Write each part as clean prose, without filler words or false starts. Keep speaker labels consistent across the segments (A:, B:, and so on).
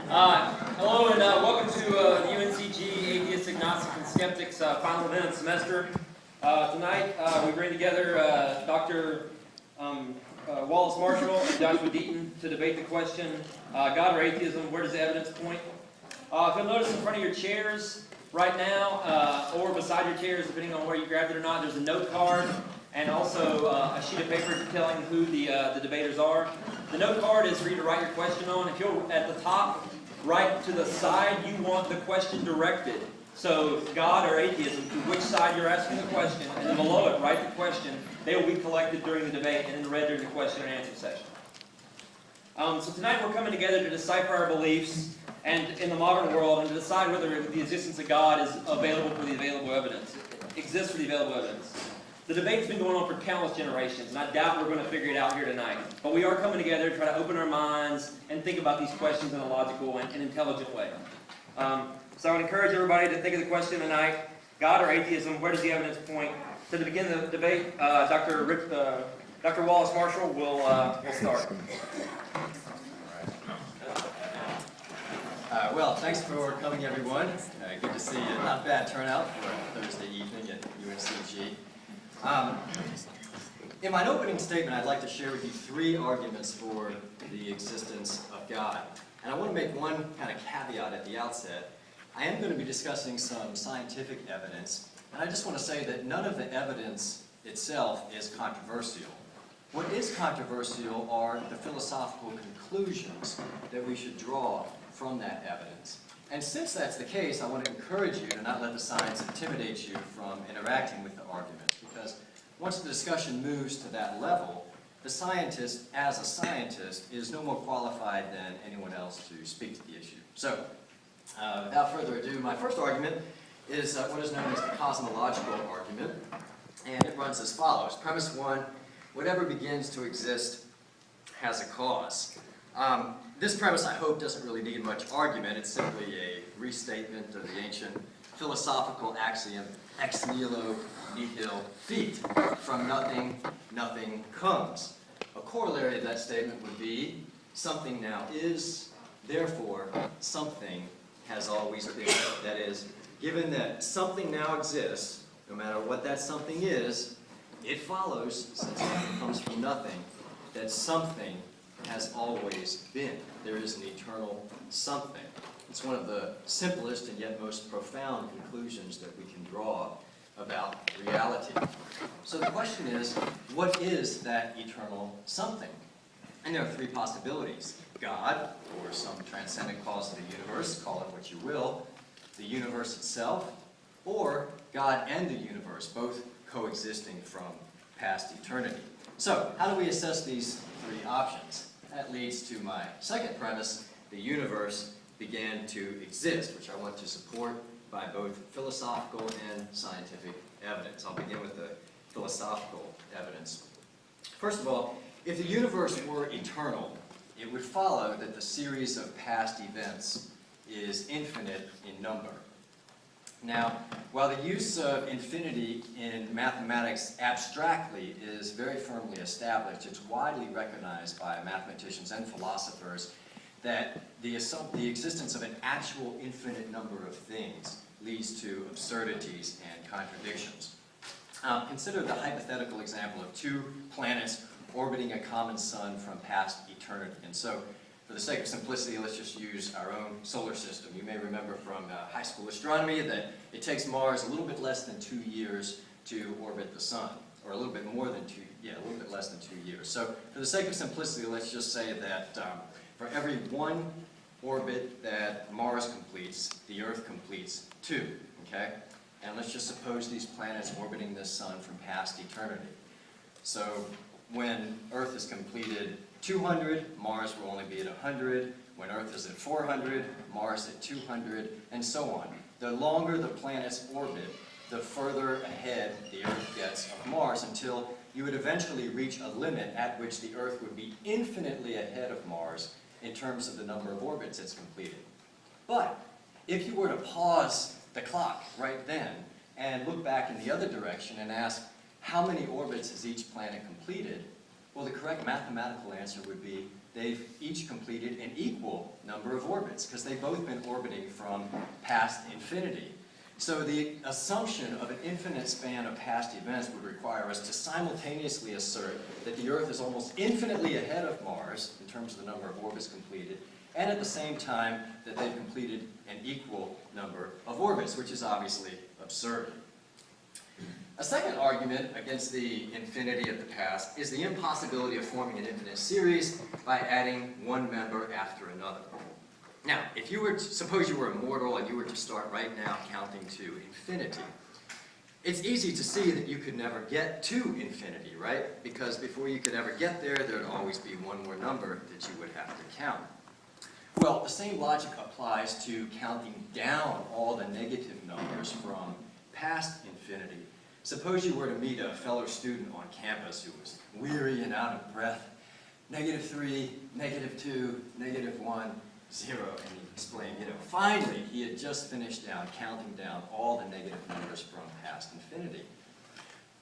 A: Hello and welcome to the UNCG Atheists, Agnostics, and Skeptics final event of the semester. Tonight we bring together Dr. Wallace Marshall and Dr. Deaton to debate the question, God or atheism, where does the evidence point? If you'll notice in front of your chairs right now, or beside your chairs, depending on where you grabbed it or not, there's a note card and also a sheet of paper telling who the debaters are. The note card is for you to write your question on. If you're at the top, right to the side, you want the question directed. So, God or atheism, to which side you're asking the question, and then below it, write the question. They will be collected during the debate and then read during the question and answer session. So tonight we're coming together to decipher our beliefs and in the modern world and to decide whether the existence of God is available for the available evidence, exists for the available evidence. The debate's been going on for countless generations, and I doubt we're going to figure it out here tonight. But we are coming together to try to open our minds and think about these questions in a logical and intelligent way. So I would encourage everybody to think of the question tonight, God or atheism, where does the evidence point? So to begin the debate, Dr. Wallace Marshall will start.
B: Well, thanks for coming, everyone. Good to see you. Not bad turnout for Thursday evening at UNCG. In my opening statement, I'd like to share with you three arguments for the existence of God. And I want to make one kind of caveat at the outset. I am going to be discussing some scientific evidence, and I just want to say that none of the evidence itself is controversial. What is controversial are the philosophical conclusions that we should draw from that evidence. And since that's the case, I want to encourage you to not let the science intimidate you from interacting with the arguments, because once the discussion moves to that level, the scientist, as a scientist, is no more qualified than anyone else to speak to the issue. So, without further ado, my first argument is what is known as the cosmological argument, and it runs as follows. Premise one, whatever begins to exist has a cause. This premise, I hope, doesn't really need much argument. It's simply a restatement of the ancient philosophical axiom, ex nihilo nihil fit. From nothing, nothing comes. A corollary of that statement would be, something now is, therefore, something has always been. That is, given that something now exists, no matter what that something is, it follows, since something comes from nothing, that something has always been. There is an eternal something. It's one of the simplest and yet most profound conclusions that we can draw about reality. So the question is, what is that eternal something? And there are three possibilities. God, or some transcendent cause of the universe, call it what you will, the universe itself, or God and the universe, both coexisting from past eternity. So, how do we assess these three options? That leads to my second premise, the universe began to exist, which I want to support by both philosophical and scientific evidence. I'll begin with the philosophical evidence. First of all, if the universe were eternal, it would follow that the series of past events is infinite in number. Now, while the use of infinity in mathematics abstractly is very firmly established, it's widely recognized by mathematicians and philosophers that the existence of an actual infinite number of things leads to absurdities and contradictions. Consider the hypothetical example of two planets orbiting a common sun from past eternity. And so, for the sake of simplicity, let's just use our own solar system. You may remember from high school astronomy that it takes Mars a little bit less than 2 years to orbit the sun, or a little bit more than a little bit less than 2 years. So, for the sake of simplicity, let's just say that for every one orbit that Mars completes, the Earth completes 2, okay? And let's just suppose these planets orbiting this sun from past eternity. So, when Earth is completed 200, Mars will only be at 100. When Earth is at 400, Mars at 200, and so on. The longer the planets orbit, the further ahead the Earth gets of Mars, until you would eventually reach a limit at which the Earth would be infinitely ahead of Mars in terms of the number of orbits it's completed. But if you were to pause the clock right then and look back in the other direction and ask, how many orbits has each planet completed? Well, the correct mathematical answer would be they've each completed an equal number of orbits, because they've both been orbiting from past infinity. So the assumption of an infinite span of past events would require us to simultaneously assert that the Earth is almost infinitely ahead of Mars in terms of the number of orbits completed, and at the same time that they've completed an equal number of orbits, which is obviously absurd. A second argument against the infinity of the past is the impossibility of forming an infinite series by adding one member after another. Now, if you were to, suppose you were immortal and you were to start right now counting to infinity, it's easy to see that you could never get to infinity, right? Because before you could ever get there, there'd always be one more number that you would have to count. Well, the same logic applies to counting down all the negative numbers from past infinity. Suppose you were to meet a fellow student on campus who was weary and out of breath. -3, -2, -1, 0, and he explained, finally he had just finished counting down all the negative numbers from past infinity.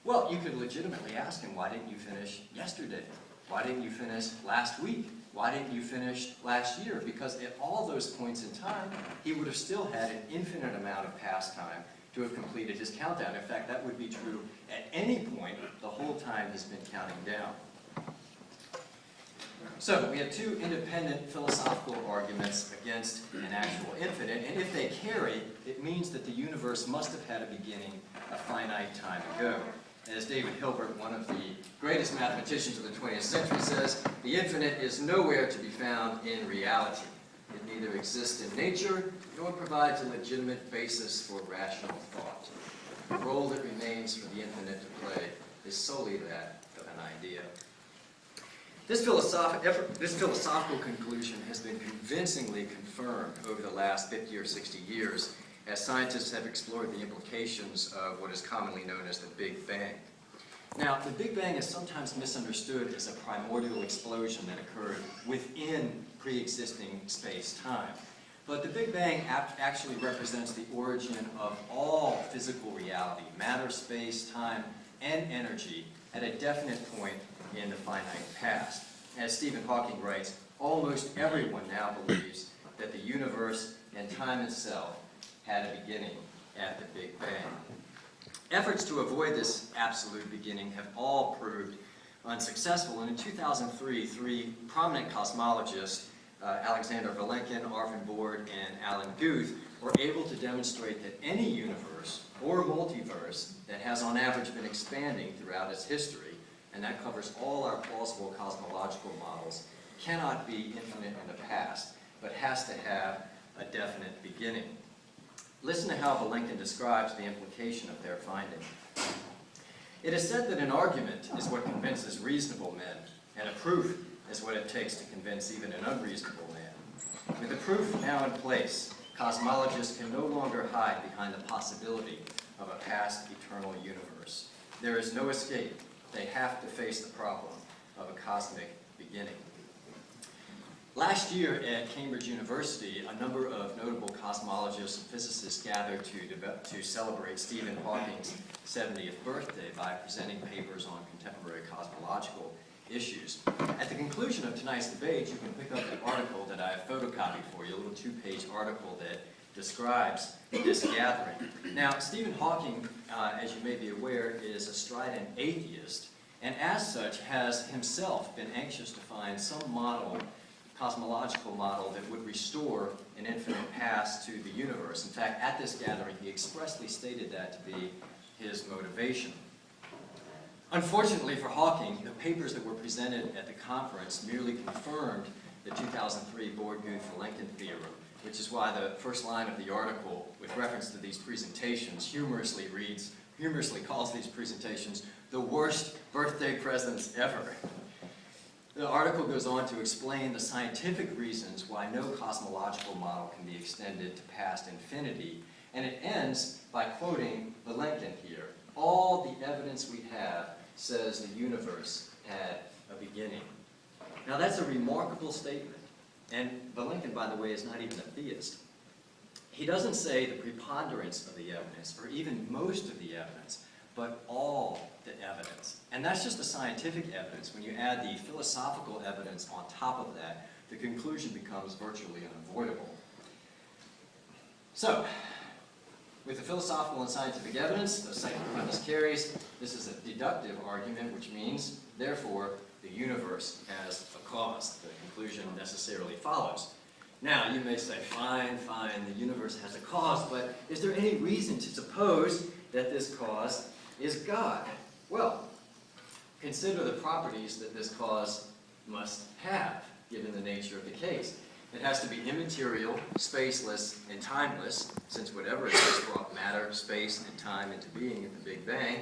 B: Well, you could legitimately ask him, why didn't you finish yesterday? Why didn't you finish last week? Why didn't you finish last year? Because at all those points in time, he would have still had an infinite amount of past time to have completed his countdown. In fact, that would be true at any point the whole time he's been counting down. So we have two independent philosophical arguments against an actual infinite, and if they carry, it means that the universe must have had a beginning a finite time ago. As David Hilbert, one of the greatest mathematicians of the 20th century, says, the infinite is nowhere to be found in reality. It neither exists in nature, nor provides a legitimate basis for rational thought. The role that remains for the infinite to play is solely that of an idea. This philosophical conclusion has been convincingly confirmed over the last 50 or 60 years as scientists have explored the implications of what is commonly known as the Big Bang. Now, the Big Bang is sometimes misunderstood as a primordial explosion that occurred within pre-existing space-time. But the Big Bang actually represents the origin of all physical reality, matter, space, time, and energy at a definite point in the finite past. As Stephen Hawking writes, almost everyone now believes that the universe and time itself had a beginning at the Big Bang. Efforts to avoid this absolute beginning have all proved unsuccessful, and in 2003, three prominent cosmologists, Alexander Vilenkin, Arvin Board, and Alan Guth, were able to demonstrate that any universe or multiverse that has on average been expanding throughout its history, and that covers all our plausible cosmological models, cannot be infinite in the past, but has to have a definite beginning. Listen to how Vilenkin describes the implication of their finding. It is said that an argument is what convinces reasonable men, and a proof is what it takes to convince even an unreasonable man. With the proof now in place, cosmologists can no longer hide behind the possibility of a past eternal universe. There is no escape. They have to face the problem of a cosmic beginning. Last year at Cambridge University, a number of notable cosmologists and physicists gathered to celebrate Stephen Hawking's 70th birthday by presenting papers on contemporary cosmological issues. At the conclusion of tonight's debate, you can pick up the article that I have photocopied for you, a little two-page article that describes this gathering. Now, Stephen Hawking, as you may be aware, is a strident atheist, and as such has himself been anxious to find some model, cosmological model, that would restore an infinite past to the universe. In fact, at this gathering, he expressly stated that to be his motivation. Unfortunately for Hawking, the papers that were presented at the conference merely confirmed the 2003 Bohr-Guth-Vilenkin theorem, which is why the first line of the article, with reference to these presentations, humorously calls these presentations the worst birthday presents ever. The article goes on to explain the scientific reasons why no cosmological model can be extended to past infinity, and it ends by quoting Vilenkin here. All the evidence we have says the universe had a beginning. Now that's a remarkable statement, and Vilenkin, by the way, is not even a theist. He doesn't say the preponderance of the evidence, or even most of the evidence, but all the evidence. And that's just the scientific evidence. When you add the philosophical evidence on top of that, the conclusion becomes virtually unavoidable. So, with the philosophical and scientific evidence, the second premise carries. This is a deductive argument, which means, therefore, the universe has a cause. The conclusion necessarily follows. Now, you may say, fine, the universe has a cause, but is there any reason to suppose that this cause is God? Well, consider the properties that this cause must have, given the nature of the case. It has to be immaterial, spaceless, and timeless, since whatever it is brought matter, space, and time into being at the Big Bang.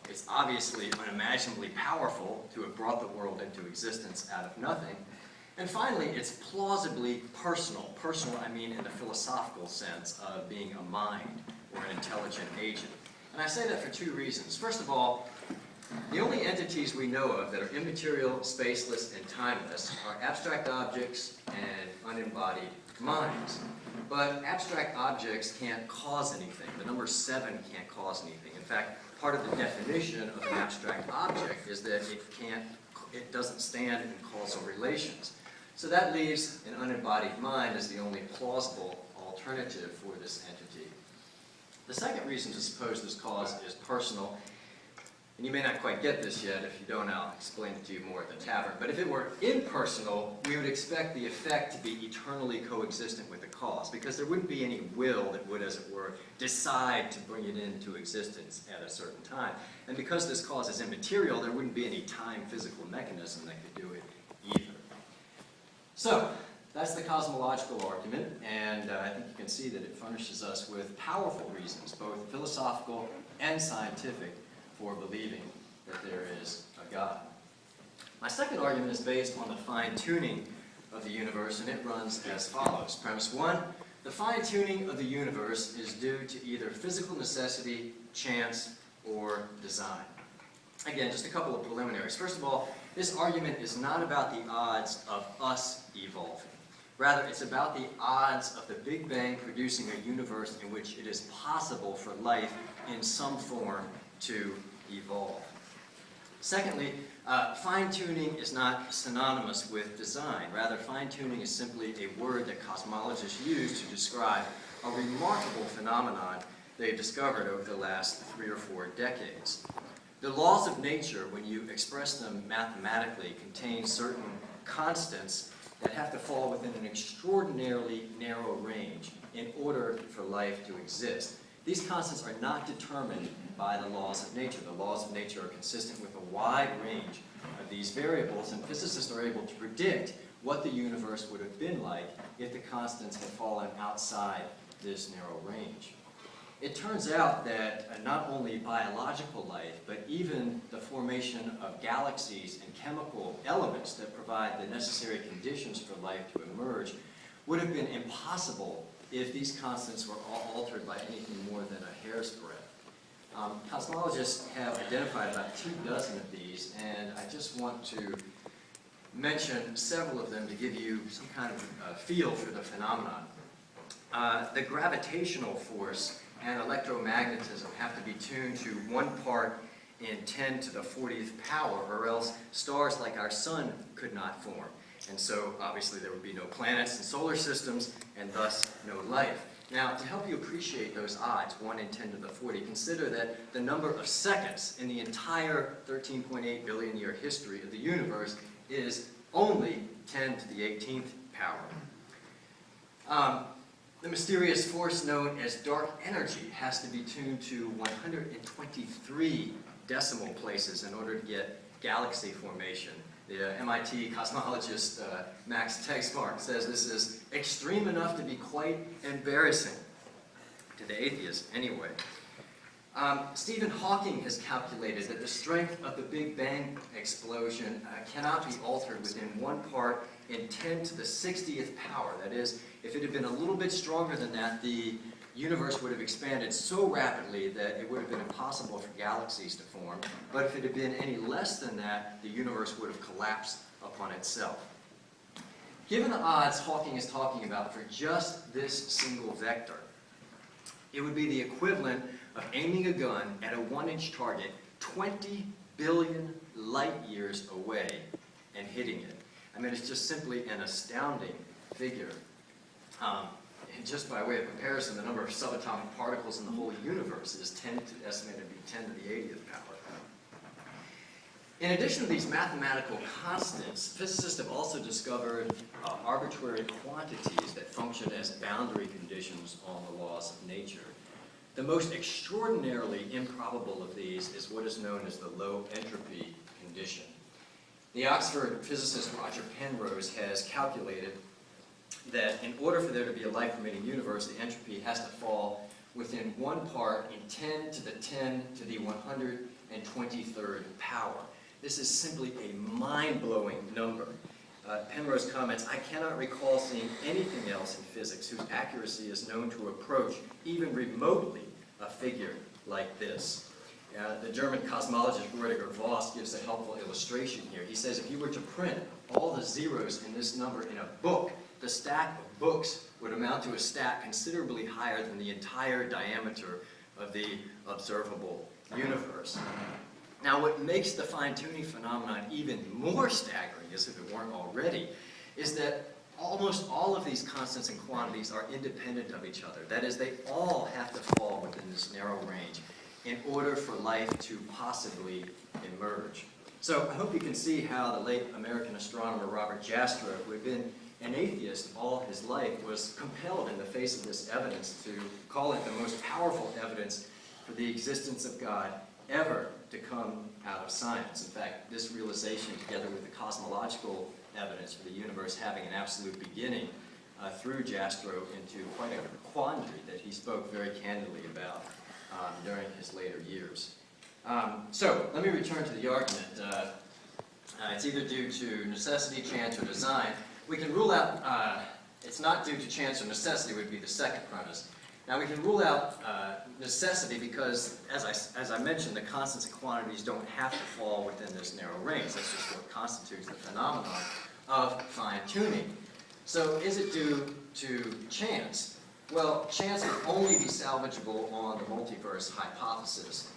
B: It's obviously unimaginably powerful to have brought the world into existence out of nothing. And finally, it's plausibly personal. Personal, I mean in the philosophical sense of being a mind or an intelligent agent. And I say that for two reasons. First of all, the only entities we know of that are immaterial, spaceless, and timeless are abstract objects and unembodied minds. But abstract objects can't cause anything. The number 7 can't cause anything. In fact, part of the definition of an abstract object is that it doesn't stand in causal relations. So that leaves an unembodied mind as the only plausible alternative for this entity. The second reason to suppose this cause is personal, and you may not quite get this yet. If you don't, I'll explain it to you more at the tavern. But if it were impersonal, we would expect the effect to be eternally coexistent with the cause, because there wouldn't be any will that would, as it were, decide to bring it into existence at a certain time. And because this cause is immaterial, there wouldn't be any time physical mechanism that could do it either. So, that's the cosmological argument, and I think you can see that it furnishes us with powerful reasons, both philosophical and scientific, for believing that there is a God. My second argument is based on the fine-tuning of the universe, and it runs as follows. Premise 1, the fine-tuning of the universe is due to either physical necessity, chance, or design. Again, just a couple of preliminaries. First of all, this argument is not about the odds of us evolving. Rather, it's about the odds of the Big Bang producing a universe in which it is possible for life in some form to evolve. Secondly, fine-tuning is not synonymous with design. Rather, fine-tuning is simply a word that cosmologists use to describe a remarkable phenomenon they've discovered over the last 3 or 4 decades. The laws of nature, when you express them mathematically, contain certain constants that have to fall within an extraordinarily narrow range in order for life to exist. These constants are not determined by the laws of nature. The laws of nature are consistent with a wide range of these variables, and physicists are able to predict what the universe would have been like if the constants had fallen outside this narrow range. It turns out that not only biological life, but even the formation of galaxies and chemical elements that provide the necessary conditions for life to emerge would have been impossible if these constants were all altered by anything more than a hair's breadth. Cosmologists have identified about 24 of these, and I just want to mention several of them to give you some kind of feel for the phenomenon. The gravitational force and electromagnetism have to be tuned to 1 part in 10 to the 40th power, or else stars like our sun could not form. And so, obviously, there would be no planets and solar systems, and thus no life. Now, to help you appreciate those odds, 1 in 10 to the 40, consider that the number of seconds in the entire 13.8 billion year history of the universe is only 10 to the 18th power. The mysterious force known as dark energy has to be tuned to 123 decimal places in order to get galaxy formation. The MIT cosmologist Max Tegmark says this is extreme enough to be quite embarrassing, to the atheist anyway. Stephen Hawking has calculated that the strength of the Big Bang explosion cannot be altered within 1 part in 10 to the 60th power. That is, if it had been a little bit stronger than that, the universe would have expanded so rapidly that it would have been impossible for galaxies to form. But if it had been any less than that, the universe would have collapsed upon itself. Given the odds Hawking is talking about for just this single vector, it would be the equivalent of aiming a gun at a 1-inch target 20 billion light years away and hitting it. I mean, it's just simply an astounding figure. And just by way of comparison, the number of subatomic particles in the whole universe is estimated to be 10 to the 80th power. In addition to these mathematical constants, physicists have also discovered arbitrary quantities that function as boundary conditions on the laws of nature. The most extraordinarily improbable of these is what is known as the low entropy condition. The Oxford physicist Roger Penrose has calculated that in order for there to be a life-permitting universe, the entropy has to fall within 1 part in 10 to the 10 to the 123rd power. This is simply a mind-blowing number. Penrose comments, "I cannot recall seeing anything else in physics whose accuracy is known to approach, even remotely, a figure like this." The German cosmologist Rüdiger Voss gives a helpful illustration here. He says if you were to print all the zeros in this number in a book, the stack of books would amount to a stack considerably higher than the entire diameter of the observable universe. Now, what makes the fine-tuning phenomenon even more staggering, as if it weren't already, is that almost all of these constants and quantities are independent of each other. That is, they all have to fall within this narrow range in order for life to possibly emerge. So I hope you can see how the late American astronomer Robert Jastrow, who had been an atheist all his life, was compelled in the face of this evidence to call it the most powerful evidence for the existence of God ever to come out of science. In fact, this realization, together with the cosmological evidence for the universe having an absolute beginning, threw Jastrow into quite a quandary that he spoke very candidly about during his later years. So, let me return to the argument. It's either due to necessity, chance, or design. We can rule out, it's not due to chance or necessity would be the second premise. Now we can rule out necessity because, as I mentioned, the constants and quantities don't have to fall within this narrow range. That's just what constitutes the phenomenon of fine-tuning. So is it due to chance? Well, chance would only be salvageable on the multiverse hypothesis.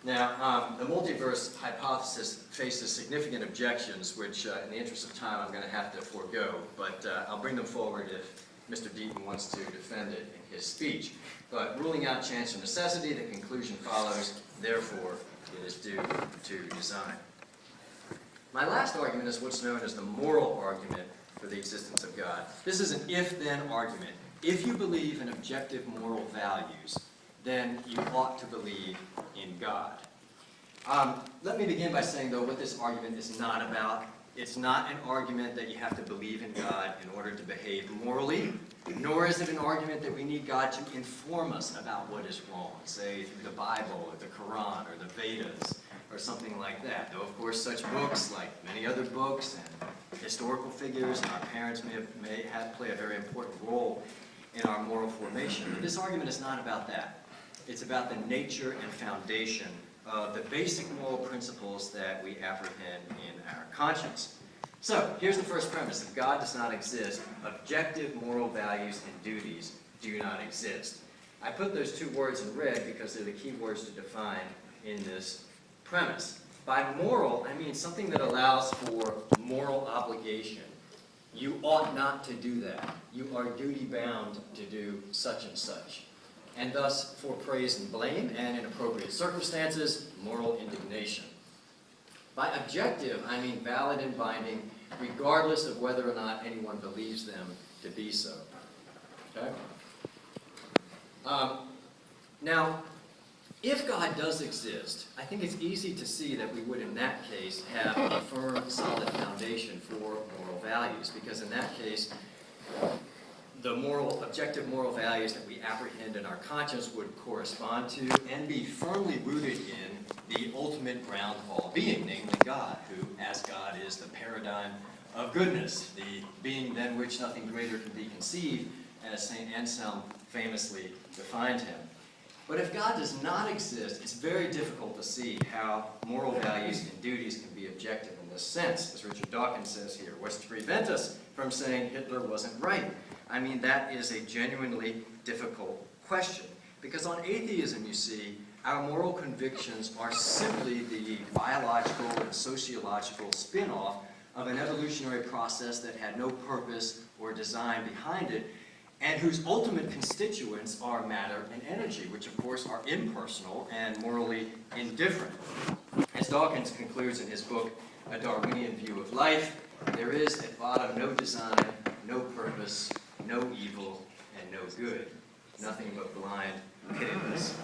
B: Now, the multiverse hypothesis faces significant objections, which, in the interest of time, I'm going to have to forego, but I'll bring them forward if Mr. Deaton wants to defend it in his speech. But ruling out chance or necessity, the conclusion follows, therefore, it is due to design. My last argument is what's known as the moral argument for the existence of God. This is an if-then argument. If you believe in objective moral values, then you ought to believe in God. Let me begin by saying, though, what this argument is not about. It's not an argument that you have to believe in God in order to behave morally, nor is it an argument that we need God to inform us about what is wrong, say through the Bible or the Quran or the Vedas or something like that. Though, of course, such books, like many other books and historical figures and our parents may play a very important role in our moral formation. But this argument is not about that. It's about the nature and foundation of the basic moral principles that we apprehend in our conscience. So, here's the first premise. If God does not exist, objective moral values and duties do not exist. I put those two words in red because they're the key words to define in this premise. By moral, I mean something that allows for moral obligation. You ought not to do that. You are duty-bound to do such and such. And thus, for praise and blame, and in appropriate circumstances, moral indignation. By objective, I mean valid and binding, regardless of whether or not anyone believes them to be so. Okay? Now, if God does exist, I think it's easy to see that we would, in that case, have a firm, solid foundation for moral values, because in that case, the objective moral values that we apprehend in our conscience would correspond to and be firmly rooted in the ultimate ground of all being, namely God, who, as God, is the paradigm of goodness, the being than which nothing greater can be conceived, as St. Anselm famously defined him. But if God does not exist, it's very difficult to see how moral values and duties can be objective in this sense. As Richard Dawkins says here, what's to prevent us from saying Hitler wasn't right? I mean, that is a genuinely difficult question. Because on atheism, you see, our moral convictions are simply the biological and sociological spin-off of an evolutionary process that had no purpose or design behind it, and whose ultimate constituents are matter and energy, which of course are impersonal and morally indifferent. As Dawkins concludes in his book, A Darwinian View of Life, there is at bottom no design, no purpose, no evil, and no good. Nothing but blind, pitiless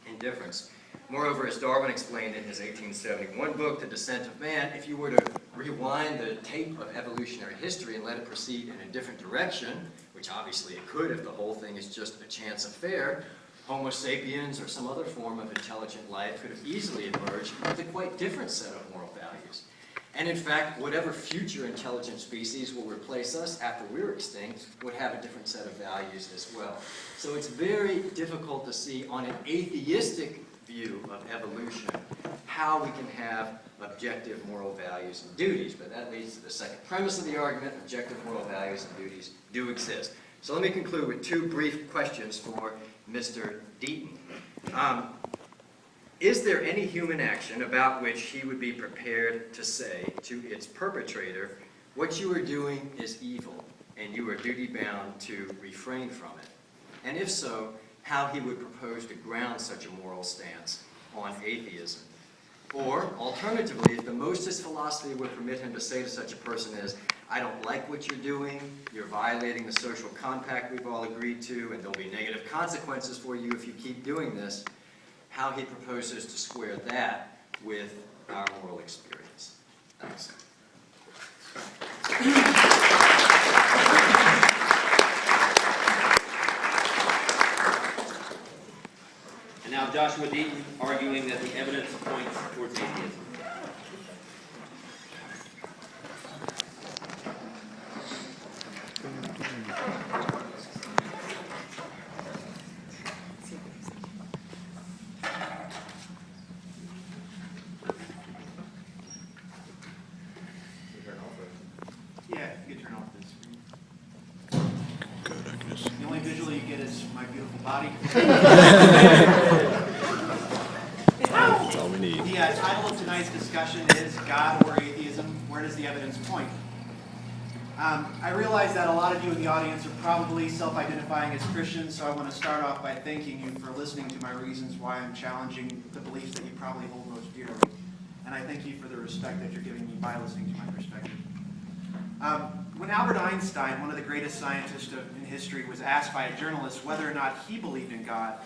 B: indifference. Moreover, as Darwin explained in his 1871 book, The Descent of Man, if you were to rewind the tape of evolutionary history and let it proceed in a different direction, which obviously it could if the whole thing is just a chance affair, Homo sapiens or some other form of intelligent life could have easily emerged with a quite different set of moral values. And in fact, whatever future intelligent species will replace us after we're extinct would have a different set of values as well. So it's very difficult to see on an atheistic view of evolution how we can have objective moral values and duties. But that leads to the second premise of the argument: objective moral values and duties do exist. So let me conclude with two brief questions for Mr. Deaton. Is there any human action about which he would be prepared to say to its perpetrator, what you are doing is evil, and you are duty-bound to refrain from it? And if so, how he would propose to ground such a moral stance on atheism? Or, alternatively, if the mostest philosophy would permit him to say to such a person as, I don't like what you're doing, you're violating the social compact we've all agreed to, and there'll be negative consequences for you if you keep doing this, how he proposes to square that with our moral experience. Thanks.
A: And now Joshua Deaton arguing that the evidence points towards atheism.
C: Yeah, you can turn off this screen. The only visual you get is my beautiful body.
D: That's all we need.
C: The title of tonight's discussion is God or Atheism, Where Does the Evidence Point? I realize that a lot of you in the audience are probably self-identifying as Christians, so I want to start off by thanking you for listening to my reasons why I'm challenging the beliefs that you probably hold most dearly. And I thank you for the respect that you're giving me by listening to my perspective. When Albert Einstein, one of the greatest scientists in history, was asked by a journalist whether or not he believed in God,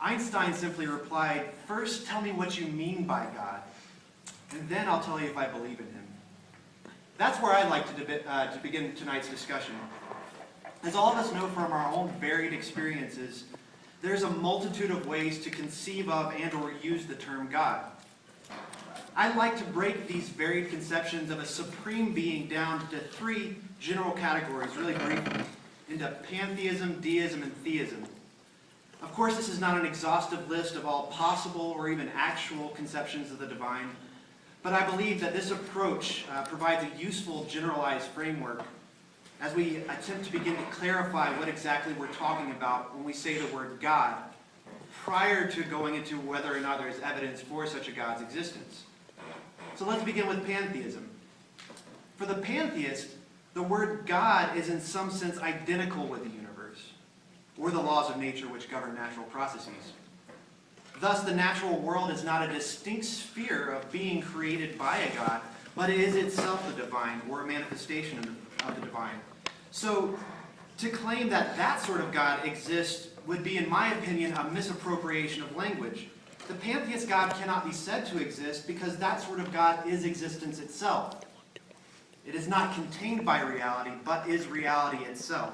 C: Einstein simply replied, "First, tell me what you mean by God, and then I'll tell you if I believe in him." That's where I'd like to begin tonight's discussion. As all of us know from our own varied experiences, there's a multitude of ways to conceive of and or use the term God. I'd like to break these varied conceptions of a supreme being down into three general categories, really briefly, into pantheism, deism, and theism. Of course, this is not an exhaustive list of all possible or even actual conceptions of the divine, but I believe that this approach provides a useful generalized framework as we attempt to begin to clarify what exactly we're talking about when we say the word God, prior to going into whether or not there is evidence for such a God's existence. So let's begin with pantheism. For the pantheist, the word God is in some sense identical with the universe, or the laws of nature which govern natural processes. Thus, the natural world is not a distinct sphere of being created by a God, but it is itself the divine, or a manifestation of the divine. So, to claim that that sort of God exists would be, in my opinion, a misappropriation of language. The pantheist God cannot be said to exist because that sort of God is existence itself. It is not contained by reality, but is reality itself.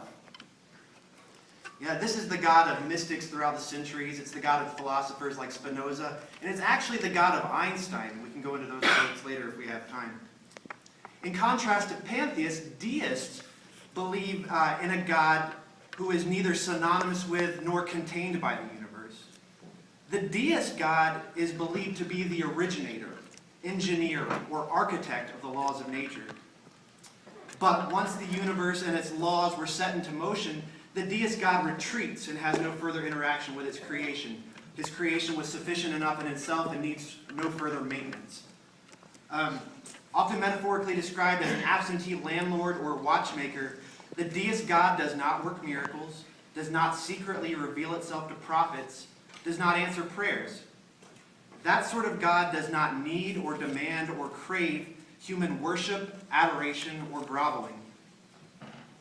C: Yeah, this is the God of mystics throughout the centuries. It's the God of philosophers like Spinoza. And it's actually the God of Einstein. We can go into those quotes later if we have time. In contrast to pantheists, deists believe in a God who is neither synonymous with nor contained by the universe. The deist God is believed to be the originator, engineer, or architect of the laws of nature. But once the universe and its laws were set into motion, The deist God retreats and has no further interaction with its creation. His creation was sufficient enough in itself and needs no further maintenance. Often metaphorically described as an absentee landlord or watchmaker, the deist God does not work miracles, does not secretly reveal itself to prophets, does not answer prayers. That sort of God does not need or demand or crave human worship, adoration, or groveling.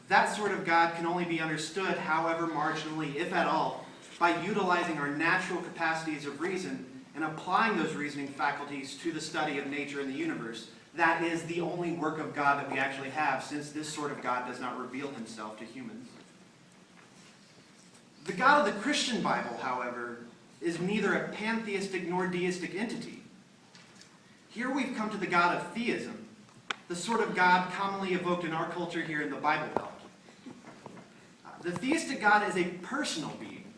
C: That sort of God can only be understood, however marginally, if at all, by utilizing our natural capacities of reason and applying those reasoning faculties to the study of nature and the universe. That is the only work of God that we actually have, since this sort of God does not reveal himself to humans. The God of the Christian Bible, however, is neither a pantheistic nor deistic entity. Here we've come to the God of theism, the sort of God commonly evoked in our culture here in the Bible Belt. The theistic God is a personal being.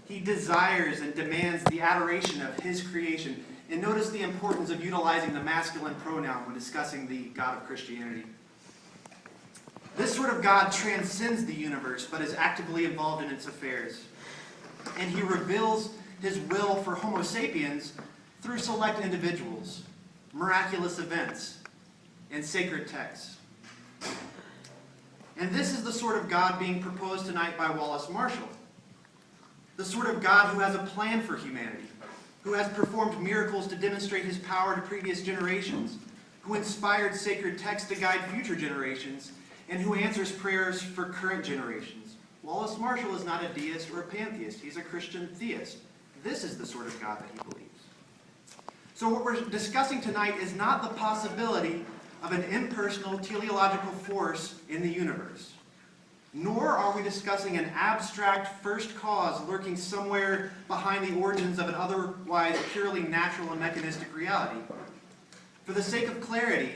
C: He desires and demands the adoration of his creation. And notice the importance of utilizing the masculine pronoun when discussing the God of Christianity. This sort of God transcends the universe, but is actively involved in its affairs. And he reveals his will for Homo sapiens through select individuals, miraculous events, and sacred texts. And this is the sort of God being proposed tonight by Wallace Marshall. The sort of God who has a plan for humanity, who has performed miracles to demonstrate his power to previous generations, who inspired sacred texts to guide future generations, and who answers prayers for current generations. Wallace Marshall is not a deist or a pantheist. He's a Christian theist. This is the sort of God that he believes. So what we're discussing tonight is not the possibility of an impersonal teleological force in the universe. Nor are we discussing an abstract first cause lurking somewhere behind the origins of an otherwise purely natural and mechanistic reality. For the sake of clarity,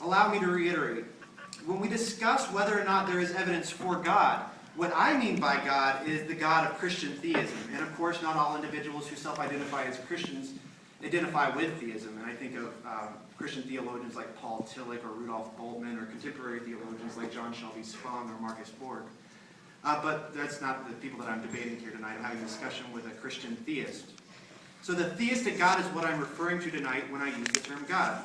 C: allow me to reiterate, when we discuss whether or not there is evidence for God, what I mean by God is the God of Christian theism. And of course, not all individuals who self-identify as Christians identify with theism. And I think of Christian theologians like Paul Tillich or Rudolf Bultmann, or contemporary theologians like John Shelby Spong or Marcus Borg. But that's not the people that I'm debating here tonight. I'm having a discussion with a Christian theist. So the theistic God is what I'm referring to tonight when I use the term God.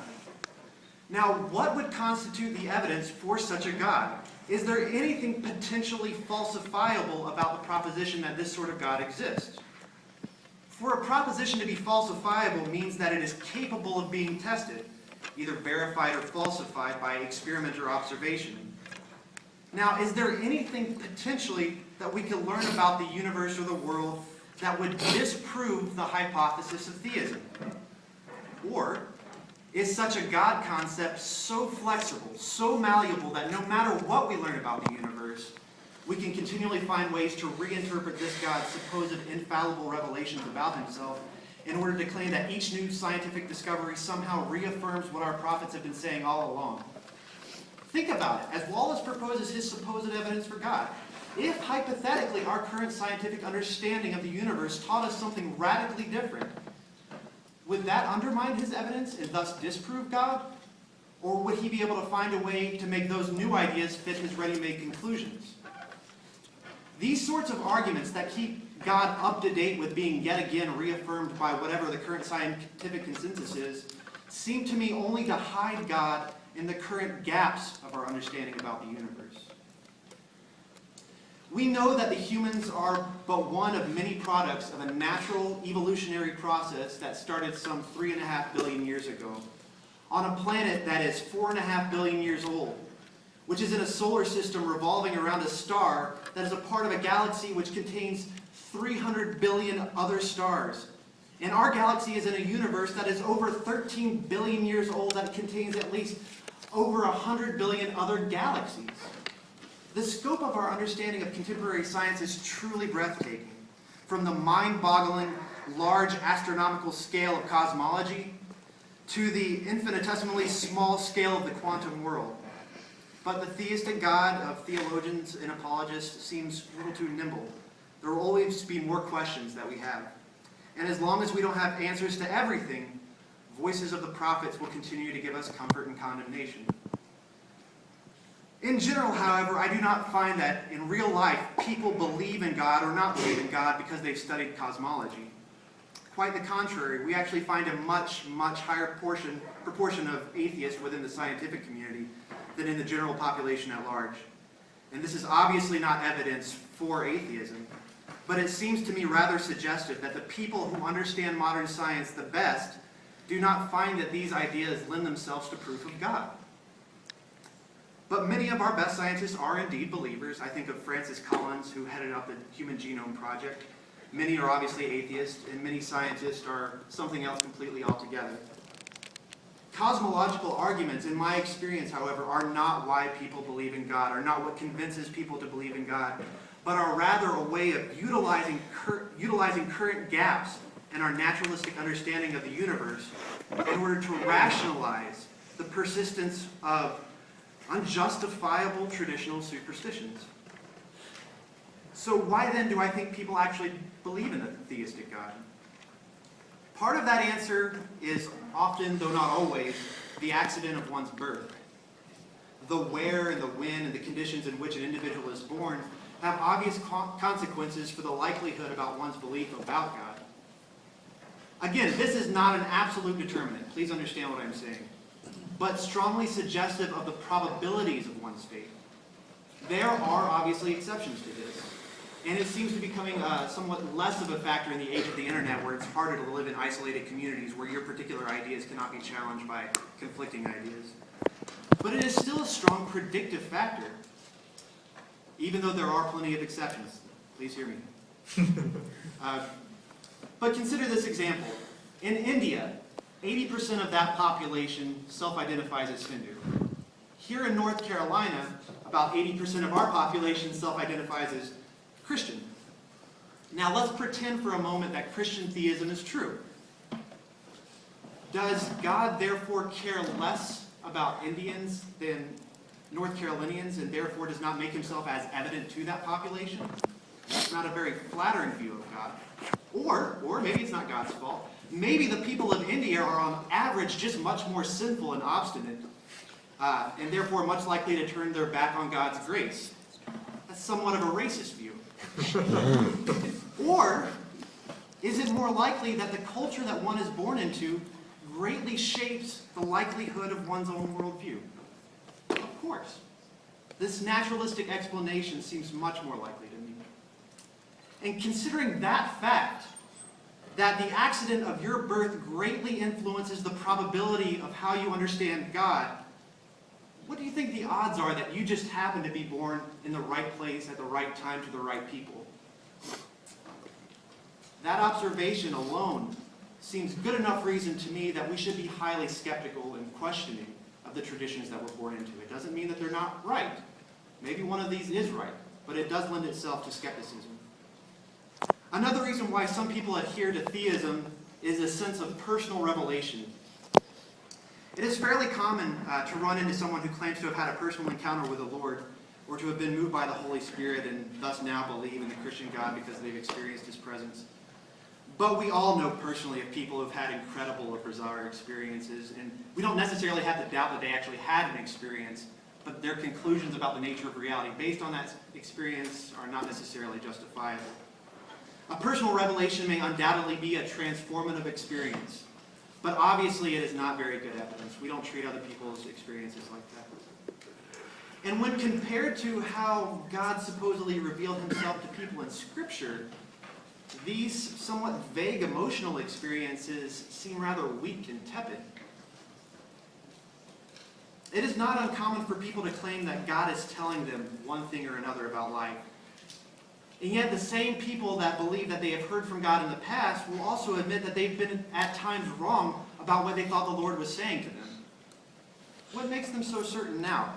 C: Now, what would constitute the evidence for such a God? Is there anything potentially falsifiable about the proposition that this sort of God exists? For a proposition to be falsifiable means that it is capable of being tested, either verified or falsified by experiment or observation. Now, is there anything potentially that we can learn about the universe or the world that would disprove the hypothesis of theism? Or is such a God concept so flexible, so malleable, that no matter what we learn about the universe, we can continually find ways to reinterpret this God's supposed infallible revelations about himself in order to claim that each new scientific discovery somehow reaffirms what our prophets have been saying all along? Think about it. As Wallace proposes his supposed evidence for God, if hypothetically our current scientific understanding of the universe taught us something radically different, would that undermine his evidence and thus disprove God? Or would he be able to find a way to make those new ideas fit his ready-made conclusions? These sorts of arguments that keep God up to date with being yet again reaffirmed by whatever the current scientific consensus is, seem to me only to hide God in the current gaps of our understanding about the universe. We know that the humans are but one of many products of a natural evolutionary process that started some 3.5 billion years ago on a planet that is 4.5 billion years old, which is in a solar system revolving around a star that is a part of a galaxy which contains 300 billion other stars. And our galaxy is in a universe that is over 13 billion years old that contains at least over 100 billion other galaxies. The scope of our understanding of contemporary science is truly breathtaking. From the mind-boggling, large astronomical scale of cosmology to the infinitesimally small scale of the quantum world. But the theistic God of theologians and apologists seems a little too nimble. There will always be more questions that we have. And as long as we don't have answers to everything, voices of the prophets will continue to give us comfort and condemnation. In general, however, I do not find that in real life people believe in God or not believe in God because they've studied cosmology. Quite the contrary, we actually find a much, much higher proportion of atheists within the scientific community than in the general population at large. And this is obviously not evidence for atheism, but it seems to me rather suggestive that the people who understand modern science the best do not find that these ideas lend themselves to proof of God. But many of our best scientists are indeed believers. I think of Francis Collins, who headed up the Human Genome Project. Many are obviously atheists, and many scientists are something else completely altogether. Cosmological arguments, in my experience, however, are not why people believe in God, are not what convinces people to believe in God, but are rather a way of utilizing current gaps in our naturalistic understanding of the universe in order to rationalize the persistence of unjustifiable traditional superstitions. So why then do I think people actually believe in a theistic God? Part of that answer is often, though not always, the accident of one's birth. The where and the when and the conditions in which an individual is born have obvious consequences for the likelihood about one's belief about God. Again, this is not an absolute determinant. Please understand what I'm saying. But strongly suggestive of the probabilities of one's faith. There are obviously exceptions to this, and it seems to be becoming somewhat less of a factor in the age of the internet, where it's harder to live in isolated communities where your particular ideas cannot be challenged by conflicting ideas. But it is still a strong predictive factor, even though there are plenty of exceptions. Please hear me. But consider this example. In India, 80% of that population self-identifies as Hindu. Here in North Carolina, about 80% of our population self-identifies as Christian. Now let's pretend for a moment that Christian theism is true. Does God therefore care less about Indians than North Carolinians, and therefore does not make himself as evident to that population? That's not a very flattering view of God. Or maybe it's not God's fault. Maybe the people of India are on average just much more sinful and obstinate, and therefore much likely to turn their back on God's grace. That's somewhat of a racist view. Or is it more likely that the culture that one is born into greatly shapes the likelihood of one's own worldview? Of course. This naturalistic explanation seems much more likely to me. And considering that fact, that the accident of your birth greatly influences the probability of how you understand God, what do you think the odds are that you just happen to be born in the right place at the right time to the right people? That observation alone seems good enough reason to me that we should be highly skeptical and questioning of the traditions that we're born into. It doesn't mean that they're not right. Maybe one of these is right, but it does lend itself to skepticism. Another reason why some people adhere to theism is a sense of personal revelation. It is fairly common to run into someone who claims to have had a personal encounter with the Lord, or to have been moved by the Holy Spirit and thus now believe in the Christian God because they've experienced his presence. But we all know personally of people who've had incredible or bizarre experiences, and we don't necessarily have to doubt that they actually had an experience, but their conclusions about the nature of reality based on that experience are not necessarily justifiable. A personal revelation may undoubtedly be a transformative experience, but obviously it is not very good evidence. We don't treat other people's experiences like that. And when compared to how God supposedly revealed himself to people in Scripture, these somewhat vague emotional experiences seem rather weak and tepid. It is not uncommon for people to claim that God is telling them one thing or another about life. And yet the same people that believe that they have heard from God in the past will also admit that they've been at times wrong about what they thought the Lord was saying to them. What makes them so certain now?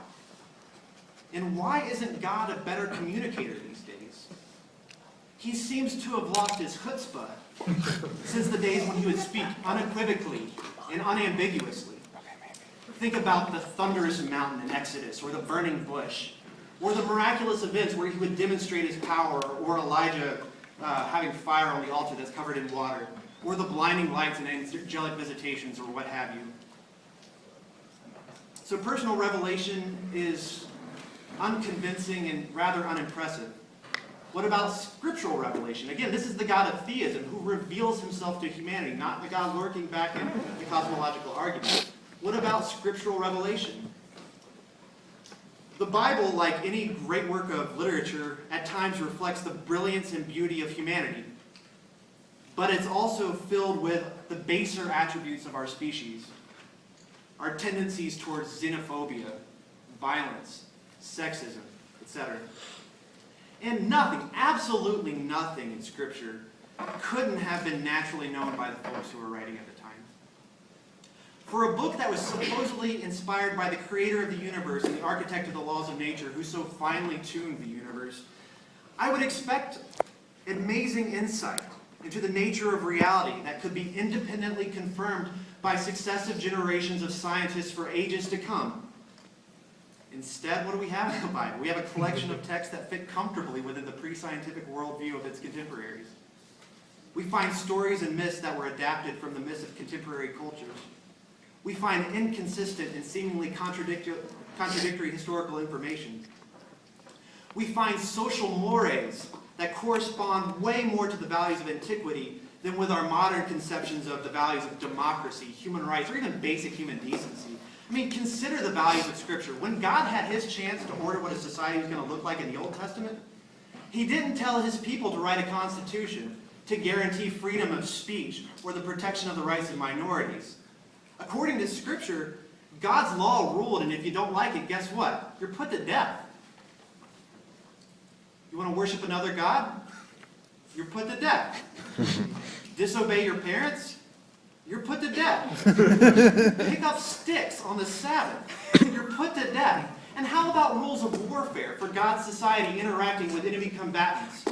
C: And why isn't God a better communicator these days? He seems to have lost his chutzpah since the days when he would speak unequivocally and unambiguously. Think about the thunderous mountain in Exodus, or the burning bush, or the miraculous events where he would demonstrate his power, or Elijah having fire on the altar that's covered in water, or the blinding lights and angelic visitations, or what have you. So personal revelation is unconvincing, and rather unimpressive. What about scriptural revelation? Again, this is the God of theism who reveals himself to humanity, not the God lurking back in the cosmological argument. What about scriptural revelation? The Bible, like any great work of literature, at times reflects the brilliance and beauty of humanity. But it's also filled with the baser attributes of our species. Our tendencies towards xenophobia, violence, sexism, etc. And nothing, absolutely nothing in Scripture couldn't have been naturally known by the folks who were writing at the time. For a book that was supposedly inspired by the creator of the universe and the architect of the laws of nature who so finely tuned the universe, I would expect amazing insight into the nature of reality that could be independently confirmed by successive generations of scientists for ages to come. Instead, what do we have in the Bible? We have a collection of texts that fit comfortably within the pre-scientific worldview of its contemporaries. We find stories and myths that were adapted from the myths of contemporary cultures. We find inconsistent and seemingly contradictory historical information. We find social mores that correspond way more to the values of antiquity than with our modern conceptions of the values of democracy, human rights, or even basic human decency. I mean, consider the values of Scripture. When God had his chance to order what a society was going to look like in the Old Testament, he didn't tell his people to write a constitution to guarantee freedom of speech or the protection of the rights of minorities. According to Scripture, God's law ruled, and if you don't like it, guess what? You're put to death. You want to worship another God? You're put to death. Disobey your parents? You're put to death. Pick up sticks on the Sabbath. You're put to death. And how about rules of warfare for God's society interacting with enemy combatants?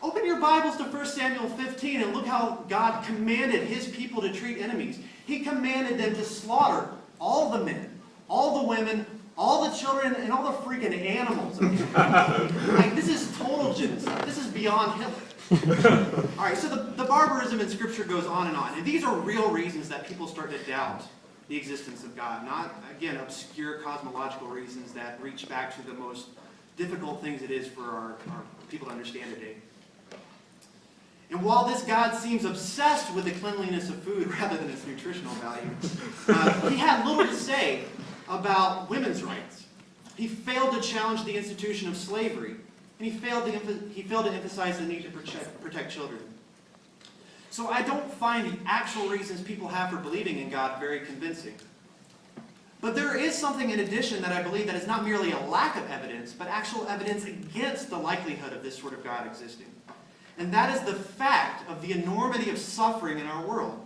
C: Open your Bibles to 1 Samuel 15 and look how God commanded his people to treat enemies. He commanded them to slaughter all the men, all the women, all the children, and all the freaking animals. Like, this is total genocide. This is beyond Hitler. All right, so the barbarism in Scripture goes on. And these are real reasons that people start to doubt the existence of God. Not, again, obscure cosmological reasons that reach back to the most difficult things it is for our people to understand today. And while this God seems obsessed with the cleanliness of food rather than its nutritional value, he had little to say about women's rights. He failed to challenge the institution of slavery. And he failed to emphasize the need to protect children. So I don't find the actual reasons people have for believing in God very convincing. But there is something in addition that I believe that is not merely a lack of evidence, but actual evidence against the likelihood of this sort of God existing. And that is the fact of the enormity of suffering in our world.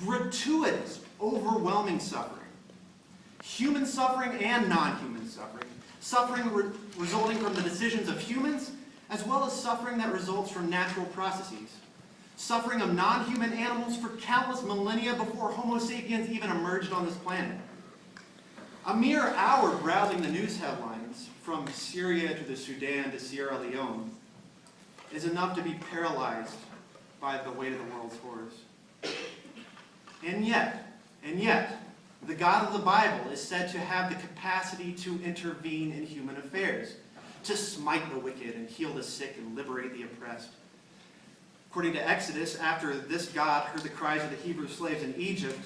C: Gratuitous, overwhelming suffering. Human suffering and non-human suffering. Suffering resulting from the decisions of humans, as well as suffering that results from natural processes. Suffering of non-human animals for countless millennia before Homo sapiens even emerged on this planet. A mere hour browsing the news headlines, from Syria to the Sudan to Sierra Leone, is enough to be paralyzed by the weight of the world's horrors. And yet, the God of the Bible is said to have the capacity to intervene in human affairs, to smite the wicked and heal the sick and liberate the oppressed. According to Exodus, after this God heard the cries of the Hebrew slaves in Egypt,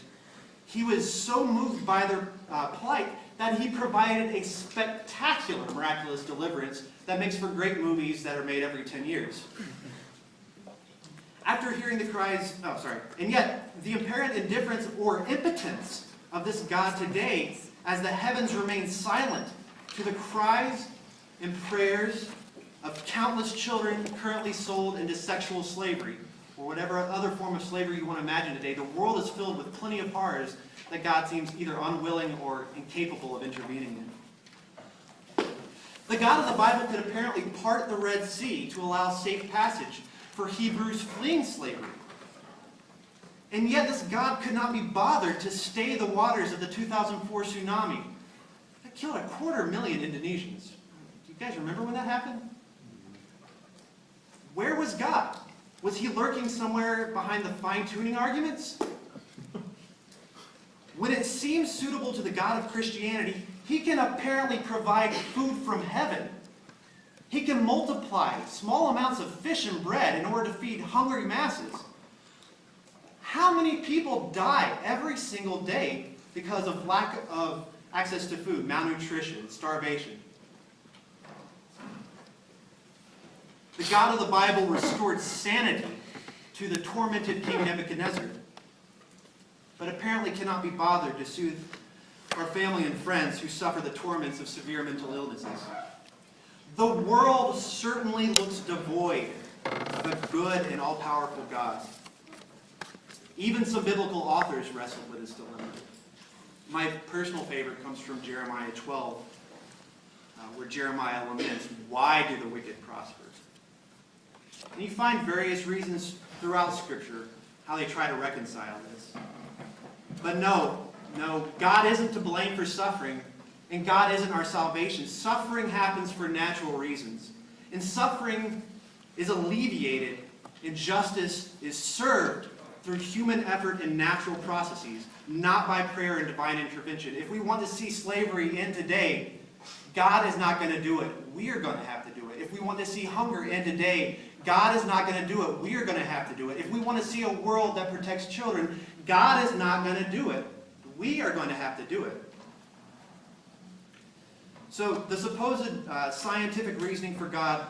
C: he was so moved by their plight that he provided a spectacular miraculous deliverance that makes for great movies that are made every 10 years. After hearing the cries, and yet the apparent indifference or impotence of this God today, as the heavens remain silent to the cries and prayers of countless children currently sold into sexual slavery, or whatever other form of slavery you want to imagine today. The world is filled with plenty of horrors that God seems either unwilling or incapable of intervening in. The God of the Bible could apparently part the Red Sea to allow safe passage for Hebrews fleeing slavery. And yet this God could not be bothered to stay the waters of the 2004 tsunami that killed 250,000 Indonesians. Do you guys remember when that happened? Where was God? Was he lurking somewhere behind the fine-tuning arguments? When it seems suitable to the God of Christianity, He can apparently provide food from heaven. He can multiply small amounts of fish and bread in order to feed hungry masses. How many people die every single day because of lack of access to food, malnutrition, starvation? The God of the Bible restored sanity to the tormented King Nebuchadnezzar, but apparently cannot be bothered to soothe our family and friends who suffer the torments of severe mental illnesses. The world certainly looks devoid of a good and all-powerful God. Even some biblical authors wrestled with this dilemma. My personal favorite comes from Jeremiah 12, where Jeremiah laments, "Why do the wicked prosper?" And you find various reasons throughout Scripture how they try to reconcile this. But no, God isn't to blame for suffering, and God isn't our salvation. Suffering happens for natural reasons, and suffering is alleviated, and justice is served through human effort and natural processes, not by prayer and divine intervention. If we want to see slavery end today, God is not going to do it. We are going to have to do it. If we want to see hunger end today, God is not going to do it. We are going to have to do it. If we want to see a world that protects children, God is not going to do it. We are going to have to do it. So the supposed scientific reasoning for God,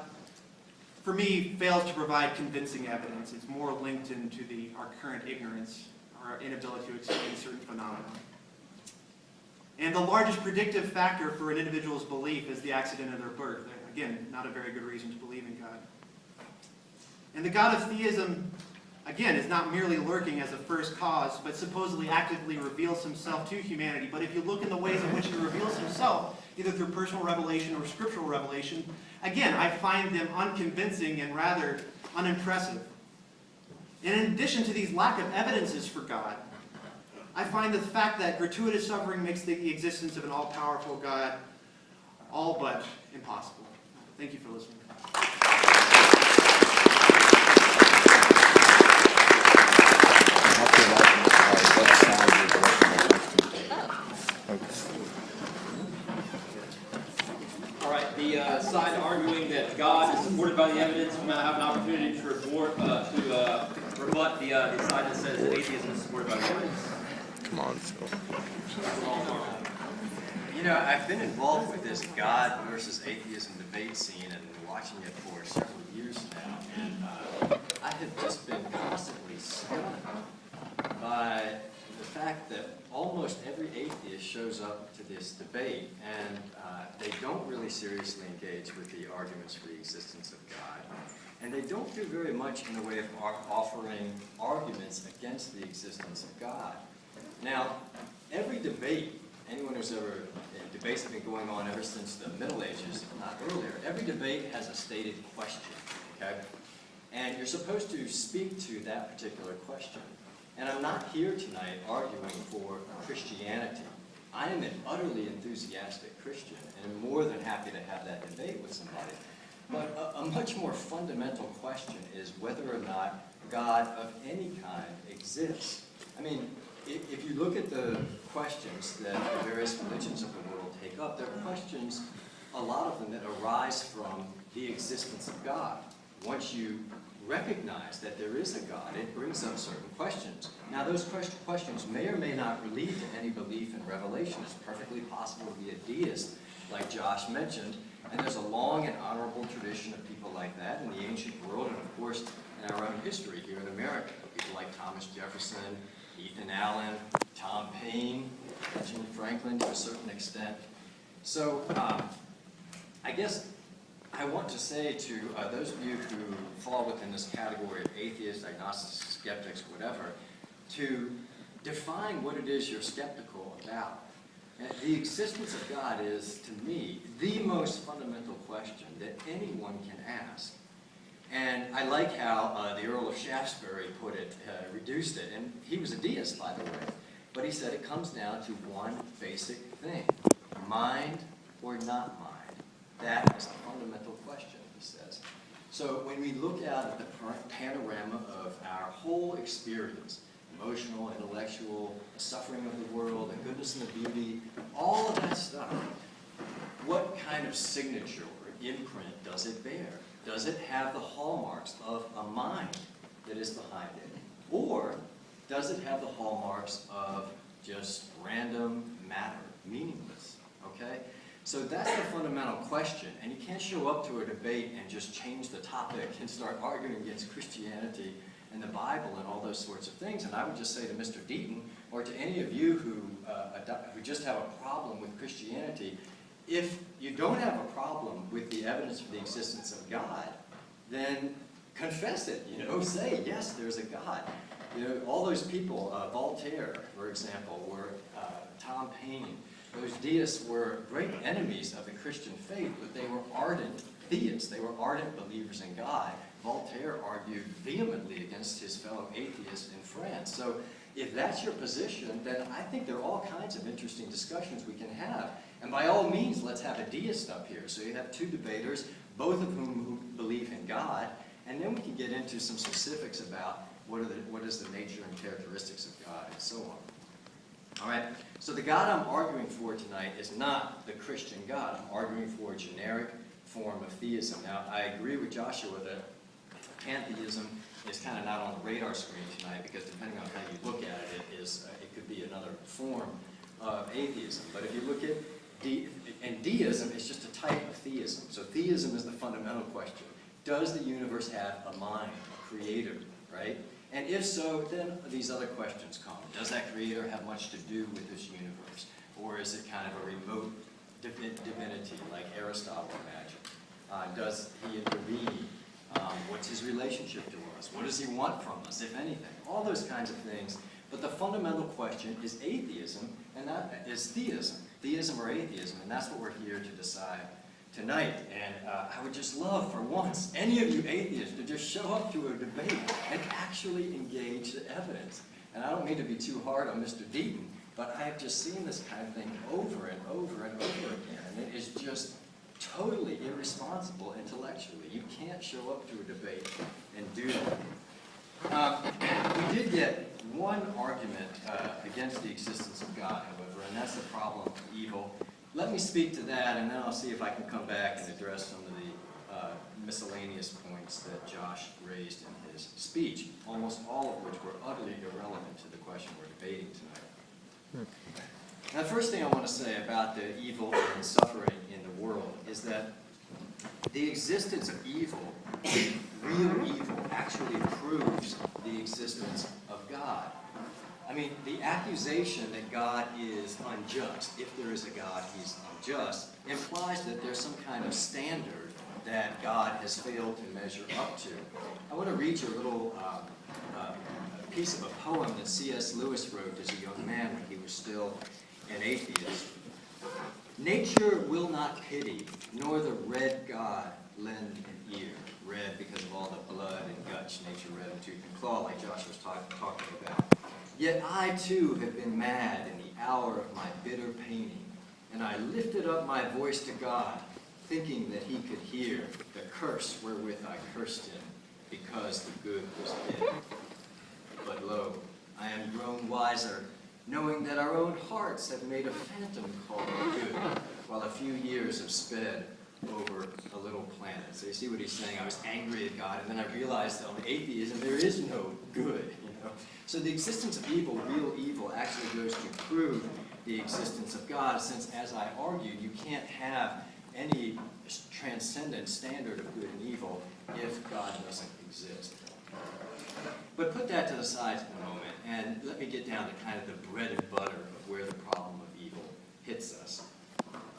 C: for me, fails to provide convincing evidence. It's more linked into our current ignorance, our inability to explain certain phenomena. And the largest predictive factor for an individual's belief is the accident of their birth. Again, not a very good reason to believe in God. And the God of theism, again, is not merely lurking as a first cause, but supposedly actively reveals himself to humanity. But if you look in the ways in which he reveals himself, either through personal revelation or scriptural revelation, again, I find them unconvincing and rather unimpressive. And in addition to these lack of evidences for God, I find the fact that gratuitous suffering makes the existence of an all-powerful God all but impossible. Thank you for listening.
A: All right, the side arguing that God is supported by the evidence will now have an opportunity to rebut the side that says that atheism is supported by the evidence.
D: Come on, Phil.
B: You know, I've been involved with this God versus atheism debate scene and watching it for several years now, and I have just been constantly stunned by the fact that almost every atheist shows up to this debate, and they don't really seriously engage with the arguments for the existence of God, and they don't do very much in the way of offering arguments against the existence of God. Now, every debate, anyone who's ever, debates have been going on ever since the Middle Ages, not earlier, every debate has a stated question, okay? And you're supposed to speak to that particular question. And I'm not here tonight arguing for Christianity. I am an utterly enthusiastic Christian, and I'm more than happy to have that debate with somebody. But a much more fundamental question is whether or not God of any kind exists. I mean, if you look at the questions that the various religions of the world take up, they're questions, a lot of them, that arise from the existence of God. Once you recognize that there is a God, it brings up certain questions. Now, those questions may or may not lead to any belief in revelation. It's perfectly possible to be a deist, like Josh mentioned, and there's a long and honorable tradition of people like that in the ancient world, and of course in our own history here in America. People like Thomas Jefferson, Ethan Allen, Tom Paine, Benjamin Franklin to a certain extent. So I guess I want to say to those of you who fall within this category of atheists, agnostics, skeptics, whatever, to define what it is you're skeptical about. And the existence of God is, to me, the most fundamental question that anyone can ask. And I like how the Earl of Shaftesbury put it, reduced it, and he was a deist, by the way, but he said it comes down to one basic thing: mind or not mind. That is the fundamental question, he says. So when we look out at the panorama of our whole experience, emotional, intellectual, the suffering of the world, the goodness and the beauty, all of that stuff. What kind of signature or imprint does it bear? Does it have the hallmarks of a mind that is behind it? Or does it have the hallmarks of just random matter, meaningless? Okay? So that's the fundamental question, and you can't show up to a debate and just change the topic and start arguing against Christianity and the Bible and all those sorts of things. And I would just say to Mr. Deaton, or to any of you who just have a problem with Christianity, if you don't have a problem with the evidence for the existence of God, then confess it, say, yes, there's a God. All those people, Voltaire, for example, or Tom Paine, those deists were great enemies of the Christian faith, but they were ardent theists. They were ardent believers in God. Voltaire argued vehemently against his fellow atheists in France. So if that's your position, then I think there are all kinds of interesting discussions we can have. And by all means, let's have a deist up here. So you have two debaters, both of whom believe in God, and then we can get into some specifics about what is the nature and characteristics of God and so on. All right, so the God I'm arguing for tonight is not the Christian God. I'm arguing for a generic form of theism. Now, I agree with Joshua that pantheism is kind of not on the radar screen tonight because depending on how you look at it, it could be another form of atheism. But if you look at deism, it's just a type of theism. So theism is the fundamental question. Does the universe have a mind, a creator, right? And if so, then these other questions come. Does that creator have much to do with this universe? Or is it kind of a remote divinity like Aristotle imagined? Does he intervene? What's his relationship to us? What does he want from us, if anything? All those kinds of things. But the fundamental question is atheism, and that is theism. Theism or atheism, and that's what we're here to decide tonight. And I would just love, for once, any of you atheists to just show up to a debate and actually engage the evidence. And I don't mean to be too hard on Mr. Deaton, but I have just seen this kind of thing over and over and over again. And it is just totally irresponsible intellectually. You can't show up to a debate and do that. We did get one argument against the existence of God, however, and that's the problem of evil. Let me speak to that, and then I'll see if I can come back and address some of the miscellaneous points that Josh raised in his speech, almost all of which were utterly irrelevant to the question we're debating tonight. Now, the first thing I want to say about the evil and suffering in the world is that the existence of evil, real evil, actually proves the existence of God. I mean, the accusation that God is unjust, if there is a God, he's unjust, implies that there's some kind of standard that God has failed to measure up to. I want to read you a little piece of a poem that C.S. Lewis wrote as a young man when he was still an atheist. Nature will not pity, nor the red God lend an ear. Red because of all the blood and guts nature red in tooth and claw, like Josh was talking about. Yet I too have been mad in the hour of my bitter paining, and I lifted up my voice to God, thinking that he could hear the curse wherewith I cursed him, because the good was hid. But lo, I am grown wiser, knowing that our own hearts have made a phantom called good, while a few years have sped over a little planet. So you see what he's saying? I was angry at God, and then I realized that on atheism there is no good. So the existence of evil, real evil, actually goes to prove the existence of God, since, as I argued, you can't have any transcendent standard of good and evil if God doesn't exist. But put that to the side for a moment, and let me get down to kind of the bread and butter of where the problem of evil hits us.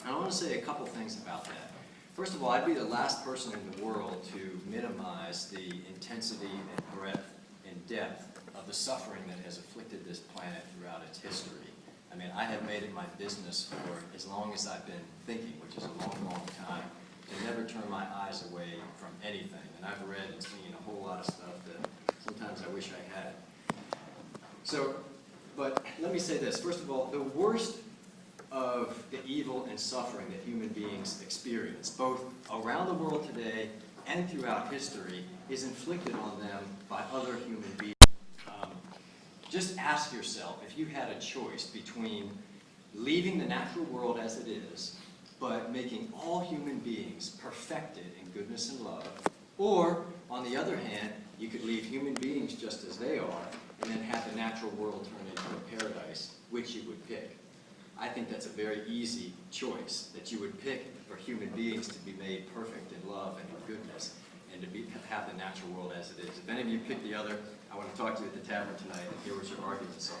B: And I want to say a couple things about that. First of all, I'd be the last person in the world to minimize the intensity and breadth and depth of the suffering that has afflicted this planet throughout its history. I mean, I have made it my business for as long as I've been thinking, which is a long, long time, to never turn my eyes away from anything. And I've read and seen a whole lot of stuff that sometimes I wish I had. So, but let me say this. First of all, the worst of the evil and suffering that human beings experience, both around the world today and throughout history, is inflicted on them by other human beings. Just ask yourself, if you had a choice between leaving the natural world as it is, but making all human beings perfected in goodness and love, or, on the other hand, you could leave human beings just as they are, and then have the natural world turn into a paradise, which you would pick. I think that's a very easy choice, that you would pick for human beings to be made perfect in love and in goodness, and to have the natural world as it is. If any of you pick the other, I want to talk to you at the tavern tonight and hear what your arguments are.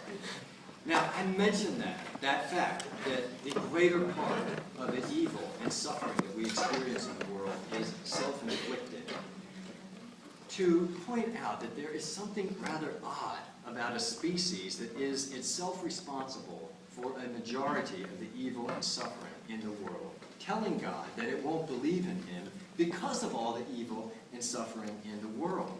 B: Now, I mentioned that fact, that the greater part of the evil and suffering that we experience in the world is self-inflicted, to point out that there is something rather odd about a species that is itself responsible for a majority of the evil and suffering in the world, telling God that it won't believe in him because of all the evil and suffering in the world.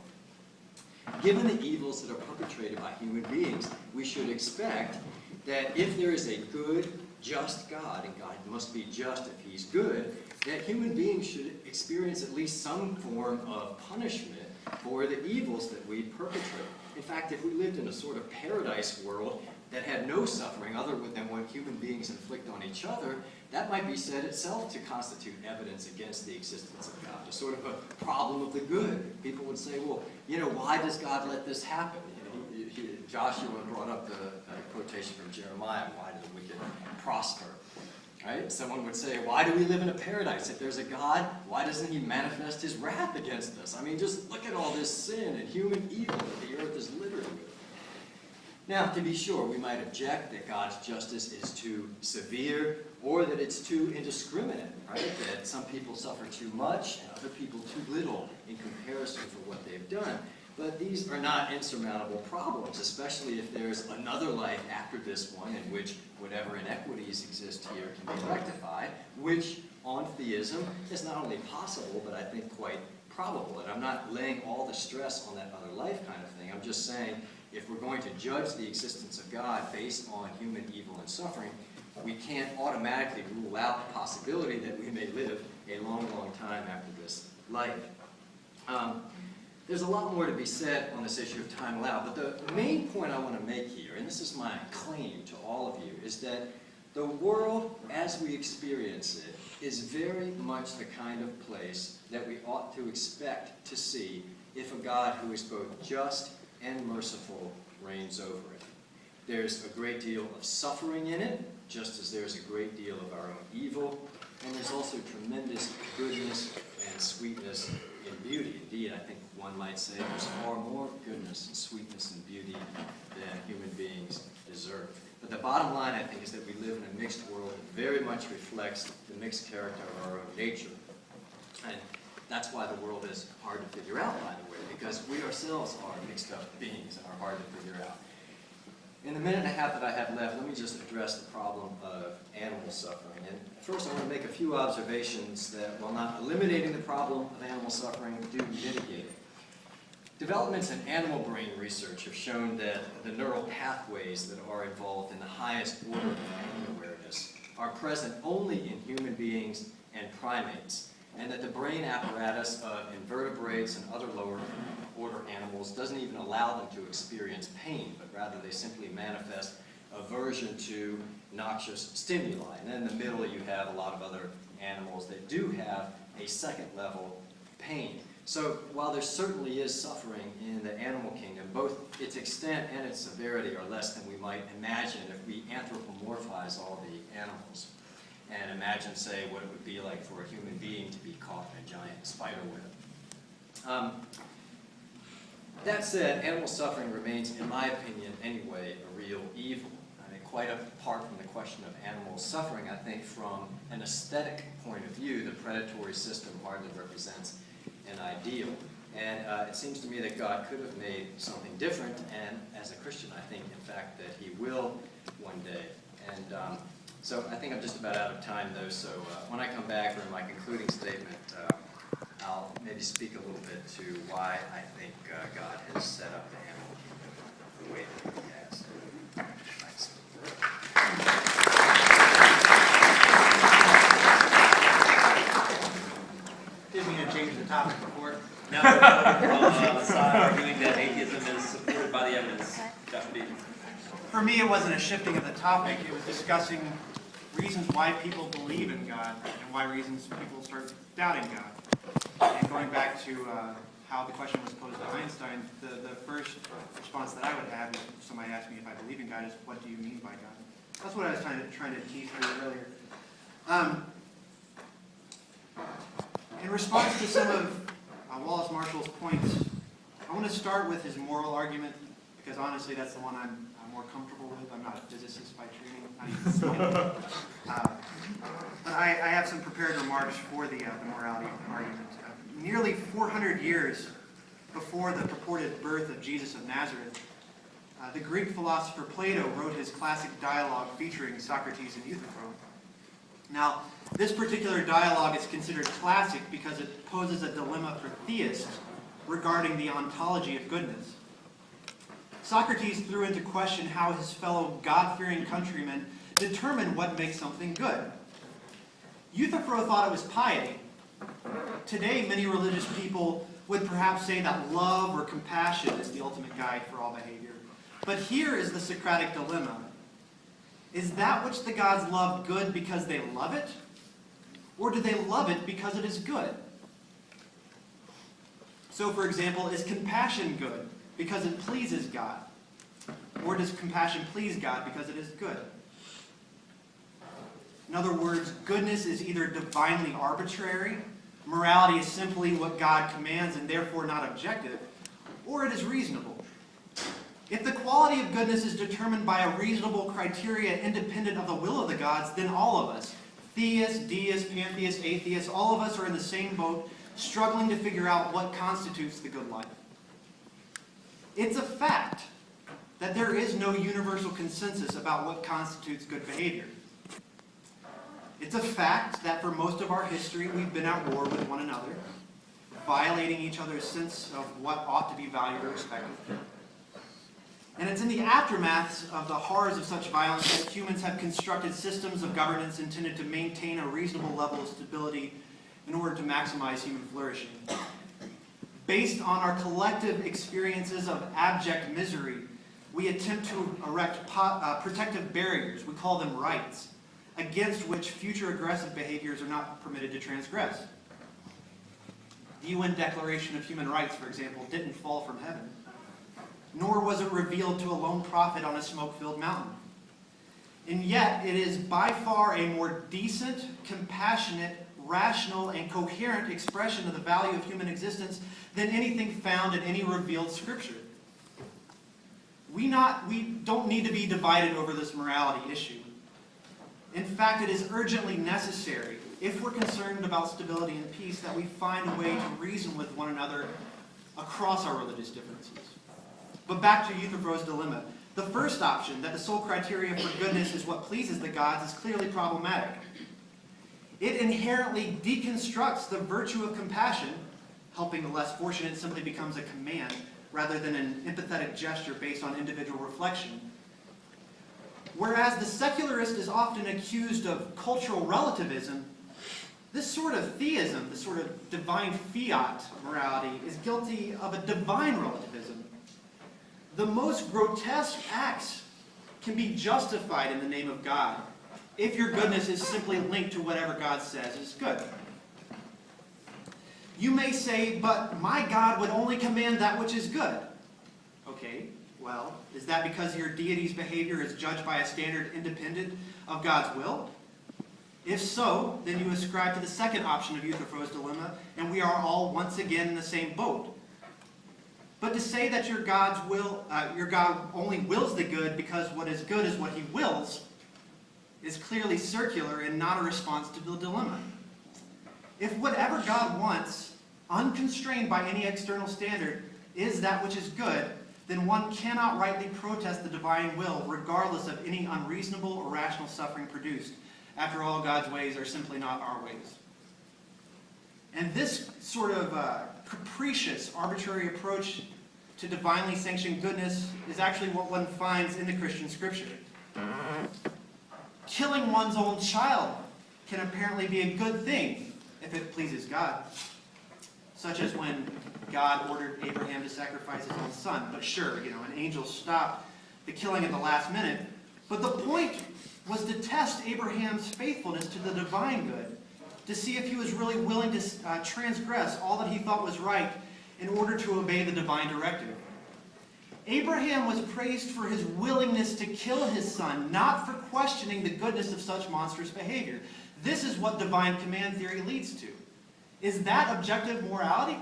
B: Given the evils that are perpetrated by human beings, we should expect that if there is a good, just God, and God must be just if he's good, that human beings should experience at least some form of punishment for the evils that we perpetrate. In fact, if we lived in a sort of paradise world that had no suffering other than what human beings inflict on each other, that might be said itself to constitute evidence against the existence of God, a sort of a problem of the good. People would say, well, why does God let this happen? Joshua brought up the quotation from Jeremiah, why do the wicked prosper? Right? Someone would say, why do we live in a paradise? If there's a God, why doesn't he manifest his wrath against us? I mean, just look at all this sin and human evil that the earth is littered with. Now, to be sure, we might object that God's justice is too severe or that it's too indiscriminate, right? That some people suffer too much and other people too little in comparison for what they've done. But these are not insurmountable problems, especially if there's another life after this one in which whatever inequities exist here can be rectified, which on theism is not only possible, but I think quite probable. And I'm not laying all the stress on that other life kind of thing. I'm just saying, if we're going to judge the existence of God based on human evil and suffering, we can't automatically rule out the possibility that we may live a long, long time after this life. There's a lot more to be said on this issue of time allowed, but the main point I want to make here, and this is my claim to all of you, is that the world as we experience it is very much the kind of place that we ought to expect to see if a God who is both just and merciful reigns over it. There's a great deal of suffering in it, just as there's a great deal of our own evil, and there's also tremendous goodness and sweetness in beauty. Indeed, I think one might say there's far more goodness and sweetness and beauty than human beings deserve. But the bottom line, I think, is that we live in a mixed world that very much reflects the mixed character of our own nature. And that's why the world is hard to figure out, by the way, because we ourselves are mixed up beings and are hard to figure out. In the minute and a half that I have left, let me just address the problem of animal suffering. And first, I want to make a few observations that, while not eliminating the problem of animal suffering, do mitigate it. Developments in animal brain research have shown that the neural pathways that are involved in the highest order of pain awareness are present only in human beings and primates, and that the brain apparatus of invertebrates and other lower order animals doesn't even allow them to experience pain, but rather they simply manifest aversion to noxious stimuli. And then in the middle you have a lot of other animals that do have a second level pain. So while there certainly is suffering in the animal kingdom, both its extent and its severity are less than we might imagine if we anthropomorphize all the animals and imagine, say, what it would be like for a human being to be caught in a giant spider web. That said, animal suffering remains, in my opinion anyway, a real evil. I mean, quite apart from the question of animal suffering, I think from an aesthetic point of view, the predatory system hardly represents an ideal. And it seems to me that God could have made something different, and as a Christian, I think, in fact, that he will one day. And so I think I'm just about out of time, though, so when I come back or in my concluding statement, I'll maybe speak a little bit to why I think God has set up the animal kingdom the way that he has. Thanks.
C: Didn't mean to change the topic before.
A: Now, arguing that atheism is supported supported by the evidence. Dr. Deaton.
C: For me, it wasn't a shifting of the topic. It was discussing reasons why people believe in God and why reasons people start doubting God. And going back to how the question was posed to Einstein, the first response that I would have if somebody asked me if I believe in God is, what do you mean by God? That's what I was trying to tease through earlier. In response to some of Wallace Marshall's points, I want to start with his moral argument, because honestly that's the one I'm more comfortable with. I'm not a physicist by training, not even slightly. But I have some prepared remarks for the morality argument. Nearly 400 years before the purported birth of Jesus of Nazareth, the Greek philosopher Plato wrote his classic dialogue featuring Socrates and Euthyphro. Now, this particular dialogue is considered classic because it poses a dilemma for theists regarding the ontology of goodness. Socrates threw into question how his fellow God-fearing countrymen determine what makes something good. Euthyphro thought it was piety. Today, many religious people would perhaps say that love or compassion is the ultimate guide for all behavior. But here is the Socratic dilemma. Is that which the gods love good because they love it? Or do they love it because it is good? So, for example, is compassion good because it pleases God? Or does compassion please God because it is good? In other words, goodness is either divinely arbitrary, morality is simply what God commands and therefore not objective, or it is reasonable. If the quality of goodness is determined by a reasonable criteria independent of the will of the gods, then all of us, theists, deists, pantheists, atheists, all of us are in the same boat, struggling to figure out what constitutes the good life. It's a fact that there is no universal consensus about what constitutes good behavior. It's a fact that for most of our history we've been at war with one another, violating each other's sense of what ought to be valued or respected. And it's in the aftermaths of the horrors of such violence that humans have constructed systems of governance intended to maintain a reasonable level of stability in order to maximize human flourishing. Based on our collective experiences of abject misery, we attempt to erect protective barriers, we call them rights, against which future aggressive behaviors are not permitted to transgress. The UN Declaration of Human Rights, for example, didn't fall from heaven, nor was it revealed to a lone prophet on a smoke-filled mountain. And yet, it is by far a more decent, compassionate, rational, and coherent expression of the value of human existence than anything found in any revealed scripture. We don't need to be divided over this morality issue. In fact, it is urgently necessary, if we're concerned about stability and peace, that we find a way to reason with one another across our religious differences. But back to Euthyphro's dilemma. The first option, that the sole criteria for goodness is what pleases the gods, is clearly problematic. It inherently deconstructs the virtue of compassion. Helping the less fortunate simply becomes a command rather than an empathetic gesture based on individual reflection. Whereas the secularist is often accused of cultural relativism, this sort of theism, this sort of divine fiat morality, is guilty of a divine relativism. The most grotesque acts can be justified in the name of God if your goodness is simply linked to whatever God says is good. You may say, but my God would only command that which is good. Okay, well, is that because your deity's behavior is judged by a standard independent of God's will? If so, then you ascribe to the second option of Euthyphro's dilemma, and we are all once again in the same boat. But to say that your God only wills the good because what is good is what he wills, is clearly circular and not a response to the dilemma. If whatever God wants, unconstrained by any external standard, is that which is good, then one cannot rightly protest the divine will, regardless of any unreasonable or rational suffering produced. After all, God's ways are simply not our ways. And this sort of capricious, arbitrary approach to divinely sanctioned goodness is actually what one finds in the Christian scripture. Killing one's own child can apparently be a good thing if it pleases God, such as when God ordered Abraham to sacrifice his own son. But sure, an angel stopped the killing at the last minute. But the point was to test Abraham's faithfulness to the divine good, to see if he was really willing to transgress all that he thought was right in order to obey the divine directive. Abraham was praised for his willingness to kill his son, not for questioning the goodness of such monstrous behavior. This is what divine command theory leads to. Is that objective morality?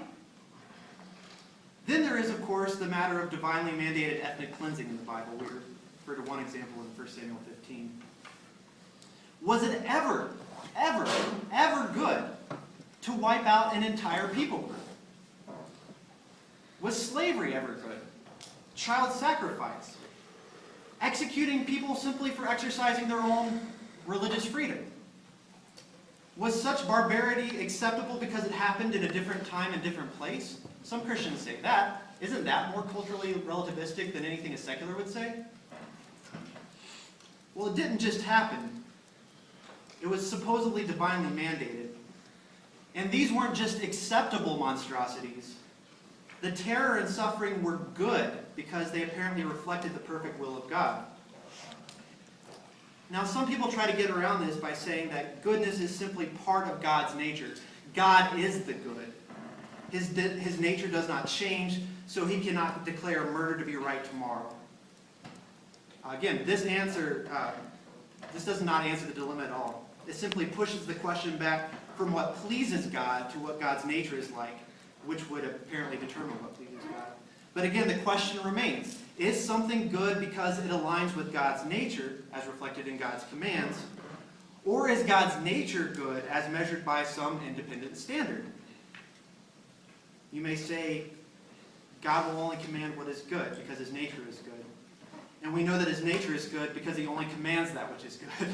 C: Then there is, of course, the matter of divinely mandated ethnic cleansing in the Bible. We refer to one example in 1 Samuel 15. Was it ever good to wipe out an entire people group? Was slavery ever good? Child sacrifice? Executing people simply for exercising their own religious freedom? Was such barbarity acceptable because it happened in a different time and different place? Some Christians say that. Isn't that more culturally relativistic than anything a secular would say? Well, it didn't just happen. It was supposedly divinely mandated. And these weren't just acceptable monstrosities. The terror and suffering were good because they apparently reflected the perfect will of God. Now, some people try to get around this by saying that goodness is simply part of God's nature. God is the good. His nature does not change, so he cannot declare murder to be right tomorrow. Again, this does not answer the dilemma at all. It simply pushes the question back from what pleases God to what God's nature is like, which would apparently determine what pleases God. But again, the question remains, is something good because it aligns with God's nature, as reflected in God's commands, or is God's nature good as measured by some independent standard? You may say, God will only command what is good because his nature is good. And we know that his nature is good because he only commands that which is good.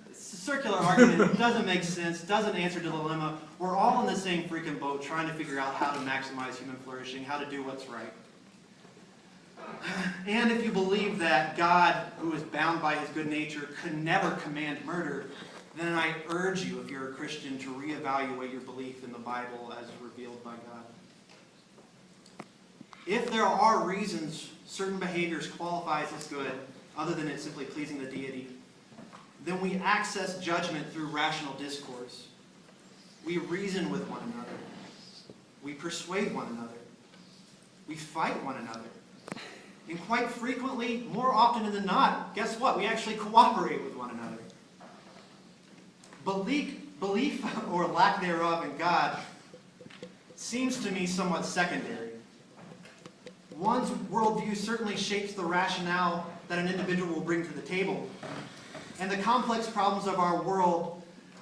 C: It's a circular argument. It doesn't make sense. Doesn't answer the dilemma. We're all in the same freaking boat trying to figure out how to maximize human flourishing, how to do what's right. And if you believe that God, who is bound by his good nature, could never command murder, then I urge you, if you're a Christian, to reevaluate your belief in the Bible as revealed by God. If there are reasons certain behaviors qualifies as good, other than it simply pleasing the deity, then we access judgment through rational discourse. We reason with one another. We persuade one another. We fight one another. And quite frequently, more often than not, guess what? We actually cooperate with one another. Belief or lack thereof in God seems to me somewhat secondary. One's worldview certainly shapes the rationale that an individual will bring to the table. And the complex problems of our world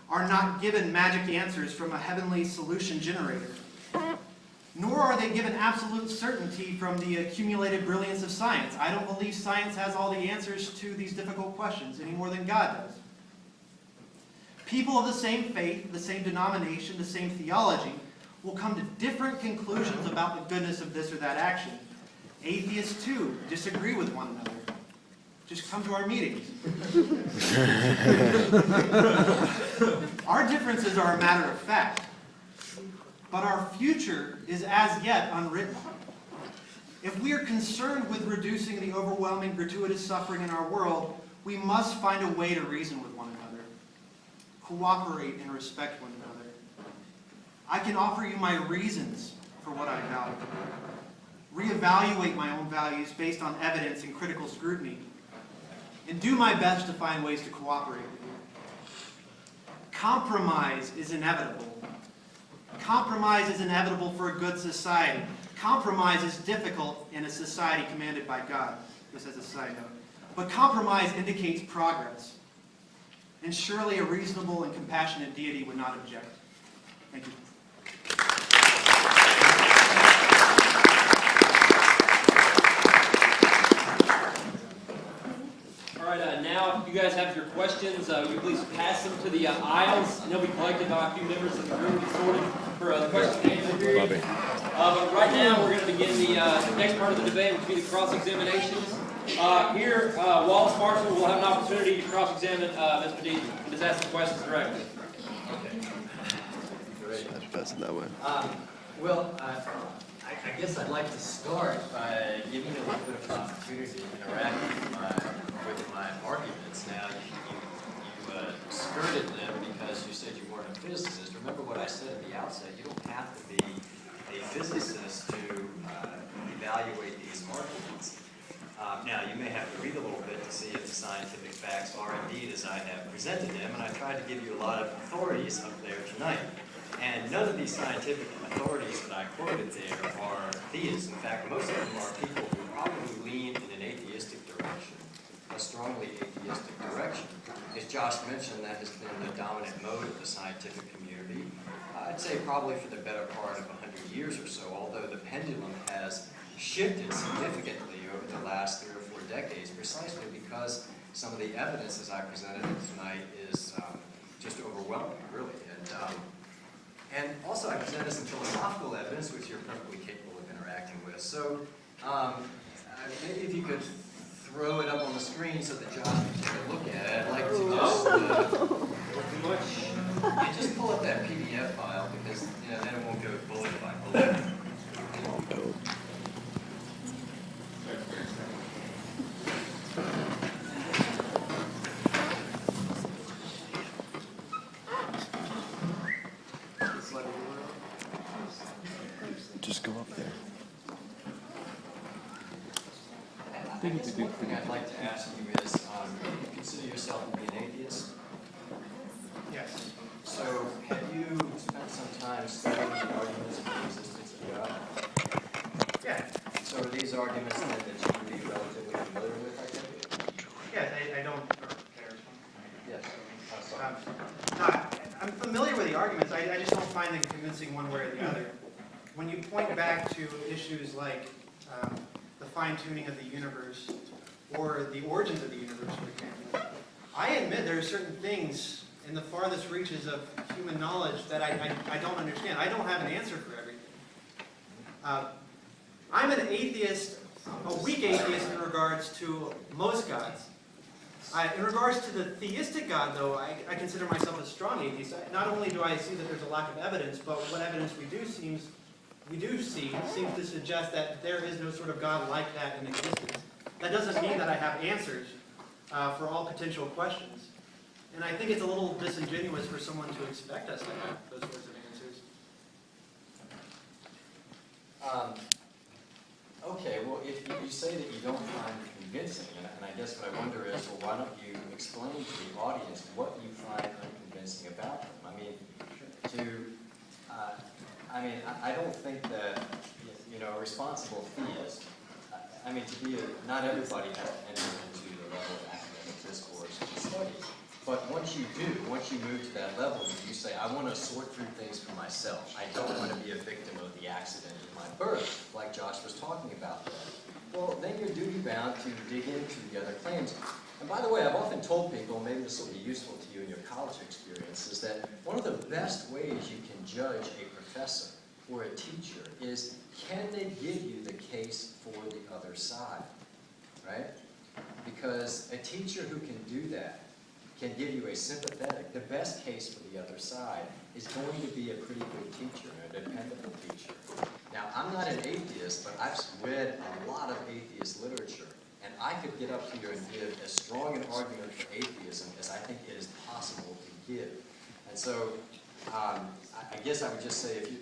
C: are not given magic answers from a heavenly solution generator. Nor are they given absolute certainty from the accumulated brilliance of science. I don't believe science has all the answers to these difficult questions any more than God does. People of the same faith, the same denomination, the same theology will come to different conclusions about the goodness of this or that action. Atheists, too, disagree with one another. Just come to our meetings. Our differences are a matter of fact. But our future is as yet unwritten. If we are concerned with reducing the overwhelming gratuitous suffering in our world, we must find a way to reason with one another, cooperate and respect one another. I can offer you my reasons for what I value, reevaluate my own values based on evidence and critical scrutiny, and do my best to find ways to cooperate with you. Compromise is inevitable. Compromise is inevitable for a good society. Compromise is difficult in a society commanded by God, just as a side note. But compromise indicates progress. And surely a reasonable and compassionate deity would not object. Thank you.
A: All right, now if you guys have your questions, would you please pass them to the aisles, and they'll be collected by a few members of the group and sorted for the question and answer period. But right now, we're going to begin the next part of the debate, which will be the cross-examinations. Here, Wallace Marshall will have an opportunity to cross-examine Mr. Deaton and just ask the questions directly.
D: Passing that way.
B: Well, I guess I'd like to start by giving you a little bit of an opportunity to interact with my arguments. Now, you skirted them because you said you weren't a physicist. Remember what I said at the outset, you don't have to be a physicist to evaluate these arguments. Now, you may have to read a little bit to see if the scientific facts are indeed as I have presented them, and I tried to give you a lot of authorities up there tonight. And none of these scientific authorities that I quoted there are theists. In fact, most of them are people who probably lean in an atheistic direction, a strongly atheistic direction. As Josh mentioned, that has been the dominant mode of the scientific community. I'd say probably for the better part of 100 years or so, although the pendulum has shifted significantly over the last 3 or 4 decades, precisely because some of the evidence as I presented it tonight is just overwhelming, really. And also I presented some philosophical evidence, which you're perfectly capable of interacting with. So maybe if you could throw it up on the screen so that Josh can take a look at it. I'd like to just pull up that PDF file because then it won't go bullet by bullet.
D: Just go up there.
B: I guess one thing I'd like to ask you is, do you consider yourself to be an atheist?
C: Yes.
B: So, have you spent some time studying the arguments for the existence of God?
C: Yeah.
B: So, are these arguments that you would be relatively familiar with, I think?
C: Yeah, I don't. Can I respond?
B: Yes.
C: I'm familiar with the arguments. I just don't find them convincing one way or the other. When you point back to issues like the fine-tuning of the universe or the origins of the universe, for example, I admit there are certain things in the farthest reaches of human knowledge that I don't understand. I don't have an answer for everything. I'm an atheist, a weak atheist in regards to most gods. In regards to the theistic God, though, I consider myself a strong atheist. Not only do I see that there's a lack of evidence, but what evidence we do see seems to suggest that there is no sort of God like that in existence. That doesn't mean that I have answers for all potential questions. And I think it's a little disingenuous for someone to expect us to have those sorts of answers.
B: Okay, well, if you say that you don't find it convincing, and I guess what I wonder is, well, why don't you explain to the audience what you find unconvincing about them? I don't think that, a responsible theist, not everybody has to enter into the level of academic discourse and study. But once you move to that level, you say, I want to sort through things for myself. I don't want to be a victim of the accident of my birth, like Josh was talking about there. Well, then you're duty-bound to dig into the other claims. And by the way, I've often told people, maybe this will be useful to you in your college experience, is that one of the best ways you can judge a professor or a teacher is, can they give you the case for the other side, right? Because a teacher who can do that can give you a sympathetic, the best case for the other side is going to be a pretty good teacher, a dependable teacher. Now, I'm not an atheist, but I've read a lot of atheist literature, and I could get up here and give as strong an argument for atheism as I think it is possible to give. And so, I guess I would just say, if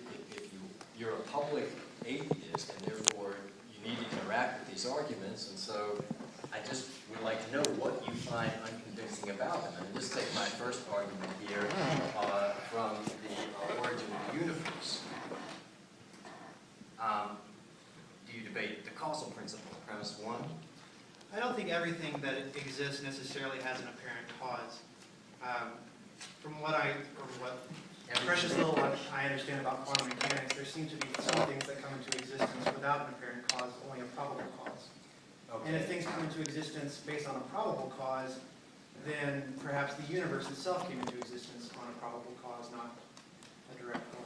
B: you're a public atheist, and therefore you need to interact with these arguments, and so I just would like to know what you find unconvincing about them. And just take my first argument here from the origin of the universe. Do you debate the causal principle, premise 1?
C: I don't think everything that exists necessarily has an apparent cause. From what precious little I understand about quantum mechanics, there seem to be some things that come into existence without an apparent cause, only a probable cause.
B: Okay.
C: And if things come into existence based on a probable cause, then perhaps the universe itself came into existence on a probable cause, not a direct cause.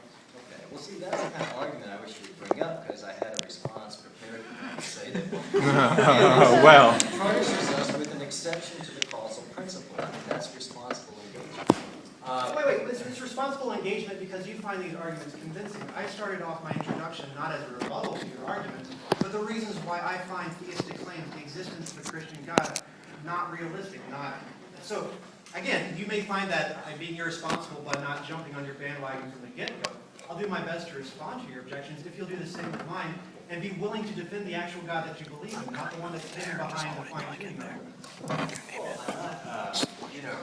B: Okay. Well, see, that's the kind of argument I wish you would bring up, because I had a response prepared to say that
D: Well,
B: furnishes us with an exception to the causal principle. I think that's responsible engagement.
C: Wait, it's responsible engagement because you find these arguments convincing. I started off my introduction not as a rebuttal to your arguments, but the reasons why I find theistic claims, the existence of a Christian God, not realistic, not... So, again, you may find that I'm being irresponsible by not jumping on your bandwagon from the get-go. I'll do my best to respond to your objections if you'll do the same with mine, and be willing to defend the actual God that you believe in, not the one that's hidden behind the fine-tuning arguments.
B: Well, you know,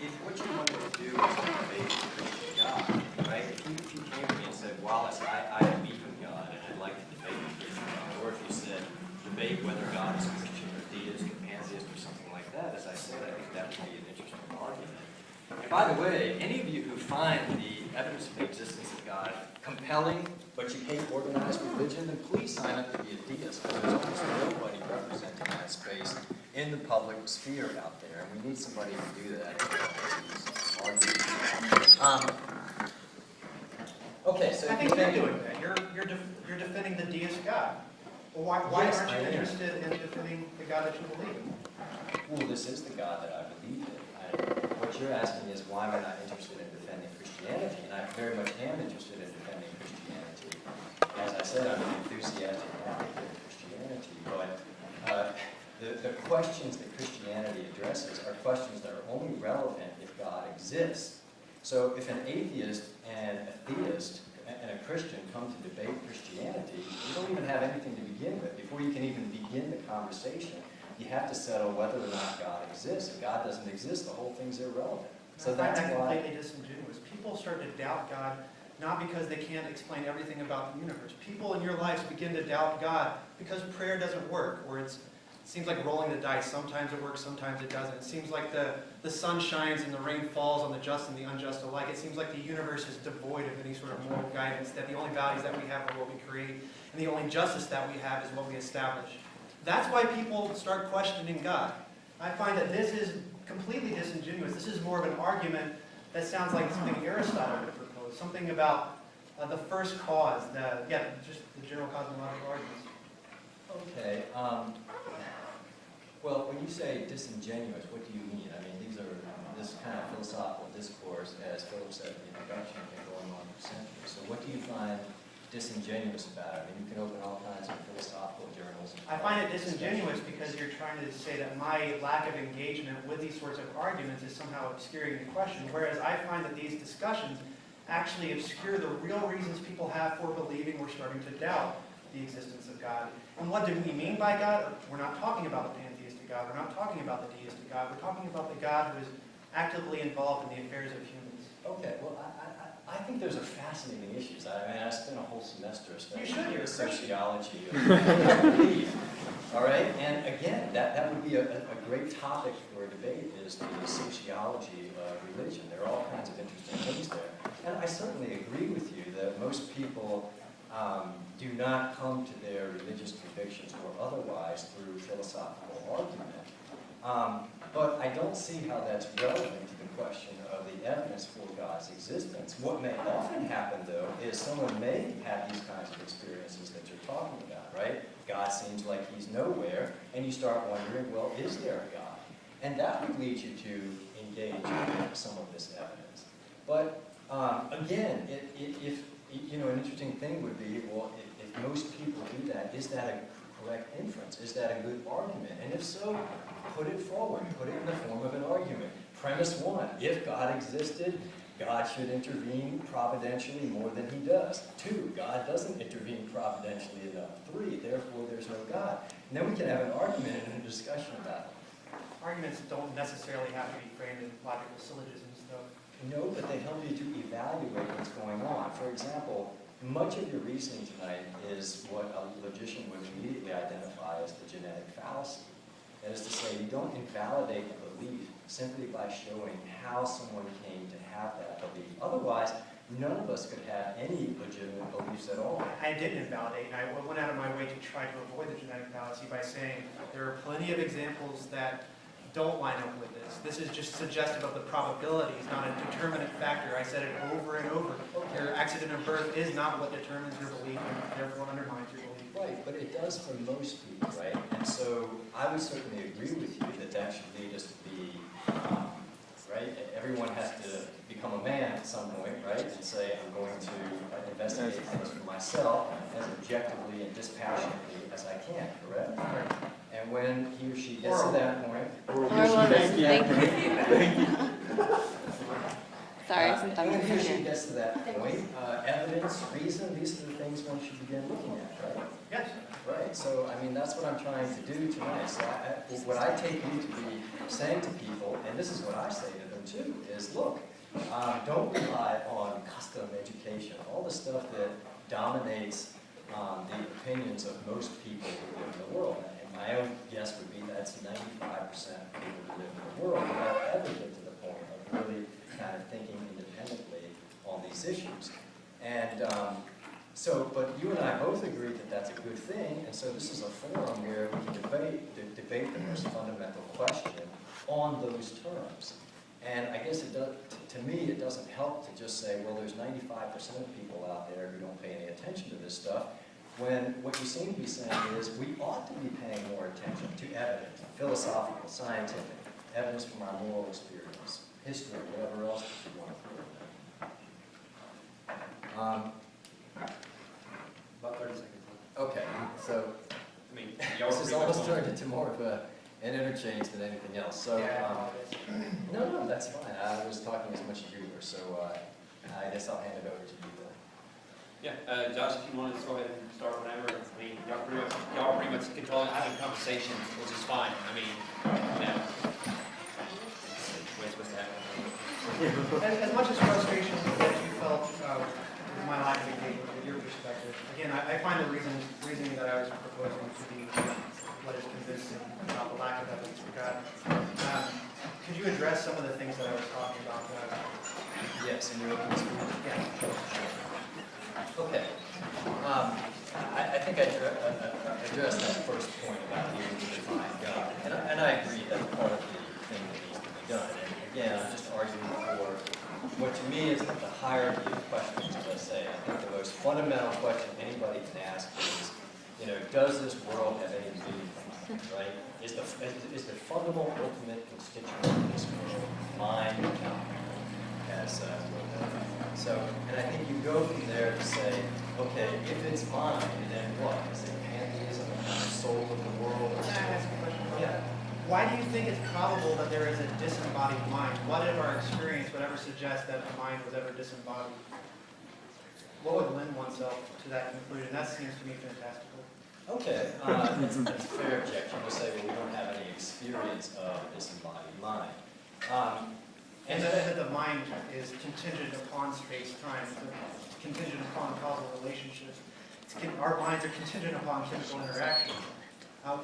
B: if what you wanted to do is debate the Christian God, right? If you came to me and said, Wallace, I believe in God, and I'd like to debate the Christian God, or if you said, debate whether God is Christian or deist or pantheist or something like that, as I said, I think that would be an interesting argument. And by the way, any of you who find the evidence of the existence of God compelling, but you hate organized religion, then please sign up to be a deist, because there's almost nobody representing that space in the public sphere out there, and we need somebody to do that. Okay, so
C: I think you're doing that. You're defending the deist God. Well, why
B: Yes,
C: aren't you
B: I am.
C: interested in defending the God that you believe in?
B: Well, this is the God that I believe in. What you're asking is why am I not interested in defending Christianity? And I very much am interested in defending Christianity. As I said, I'm an enthusiastic advocate of Christianity, but the questions that Christianity addresses are questions that are only relevant if God exists. So if an atheist and a theist and a Christian come to debate Christianity, you don't even have anything to begin with. Before you can even begin the conversation, you have to settle whether or not God exists. If God doesn't exist, the whole thing's irrelevant. So
C: I find
B: that's
C: that
B: why...
C: completely disingenuous. People start to doubt God not because they can't explain everything about the universe. People in your lives begin to doubt God because prayer doesn't work, or it seems like rolling the dice. Sometimes it works, sometimes it doesn't. It seems like the sun shines and the rain falls on the just and the unjust alike. It seems like the universe is devoid of any sort of moral guidance, that the only values that we have are what we create, and the only justice that we have is what we establish. That's why people start questioning God. I find that this is completely disingenuous. This is more of an argument that sounds like something Aristotle would propose, something about the first cause, just the general cosmological arguments.
B: Okay. Well, when you say disingenuous, what do you mean? I mean, this kind of philosophical discourse, as Philip said in the introduction, has been going on for centuries. So what do you find disingenuous about it? I mean, you can open all kinds of philosophical journals.
C: I find it disingenuous because you're trying to say that my lack of engagement with these sorts of arguments is somehow obscuring the question, whereas I find that these discussions actually obscure the real reasons people have for believing or starting to doubt the existence of God. And what do we mean by God? We're not talking about the pantheistic God. We're not talking about the deistic God. We're talking about the God who is actively involved in the affairs of humans.
B: Okay, well, I think those are fascinating issues. I mean, I spent a whole semester studying
C: You're
B: the sociology of belief. All right, and again, that would be a great topic for a debate, is the sociology of religion. There are all kinds of interesting things there. And I certainly agree with you that most people do not come to their religious convictions or otherwise through philosophical argument. But I don't see how that's relevant to the question of the evidence for God's existence. What may often happen, though, is someone may have these kinds of experiences that you're talking about, right? God seems like he's nowhere, and you start wondering, well, is there a God? And that would lead you to engage in some of this evidence. But again, if an interesting thing would be, well, if most people do that, is that a correct inference? Is that a good argument? And if so, put it forward. Put it in the form of an argument. Premise one, if God existed, God should intervene providentially more than he does. 2, God doesn't intervene providentially enough. 3, therefore there's no God. And then we can have an argument and a discussion about it.
C: Arguments don't necessarily have to be framed in logical syllogisms, though.
B: No, but they help you to evaluate what's going on. For example, much of your reasoning tonight is what a logician would immediately identify as the genetic fallacy. That is to say, you don't invalidate the belief simply by showing how someone came to have that belief. Otherwise, none of us could have any legitimate beliefs at all.
C: I didn't invalidate, and I went out of my way to try to avoid the genetic fallacy by saying there are plenty of examples that don't line up with this. This is just suggestive of the probabilities, not a determinant factor. I said it over and over. Your accident of birth is not what determines your belief and therefore undermines your belief.
B: Right, but it does for most people, right? And so I would certainly agree with you that that should lead us to be right? Everyone has to become a man at some point, right? And say, I'm going to investigate things for myself as objectively and dispassionately as I can, correct? And when he or she gets to that point,
E: Or woman, thank you. Sorry, sometimes
B: when
E: I'm
B: he or she
E: here.
B: gets to that point, evidence, reason, these are the things one should begin looking at, right?
C: Yes.
B: Right, so I mean, that's what I'm trying to do tonight. So what I take you to be saying to people, and this is what I say to them too, is look, don't rely on custom education, all the stuff that dominates the opinions of most people who live in the world. And my own guess would be that's 95% of people who live in the world who don't ever get to the point of really kind of thinking independently on these issues. And but you and I both agree that that's a good thing, and so this is a forum where we can debate the most fundamental question on those terms. And I guess it does, to me, it doesn't help to just say, well, there's 95% of people out there who don't pay any attention to this stuff, when what you seem to be saying is we ought to be paying more attention to evidence, philosophical, scientific, evidence from our moral experience, history, whatever else that you want to put in there.
A: About 30 seconds.
B: Okay, so
A: I mean, y'all
B: this has
A: pretty much
B: almost
A: on.
B: turned into more of an interchange than anything else. So, no, that's fine. I was talking as much as you were, so I guess I'll hand it over to you then.
A: Yeah, Josh, if you want to just go ahead and start whenever. I mean, y'all pretty much controlling, having a conversation, which is fine. I mean, you know, what's supposed to happen?
C: As much as frustration that you felt with my lack of engagement with your perspective, again, I find the reasoning that I was proposing to be what is convincing about the lack of evidence for God. Could you address some of the things that I was talking about?
B: Yes, and you're looking to speak?
C: Yeah.
B: Okay. I think I addressed that first point about needing to define God. And I agree that's part of the thing that needs to be done. And again, I'm just arguing for what to me is the hierarchy of questions, as I say. I think the most fundamental question anybody can ask is, you know, does this world have any meaning, right? Is the fundamental ultimate constituent of this world mind or not? As so, and I think you go from there to say, okay, if it's mind, then what? Is it pantheism, the soul of the world? Or
C: Can I ask a question about
B: yeah.
C: that? Why do you think it's probable that there is a disembodied mind? What if our experience would ever suggest that the mind was ever disembodied? What would lend oneself to that conclusion? That seems to me fantastical.
B: Okay, that's a fair objection to say, well, we don't have any experience of a disembodied mind.
C: And that the mind is contingent upon space-time, contingent upon causal relationships. Our minds are contingent upon chemical interaction.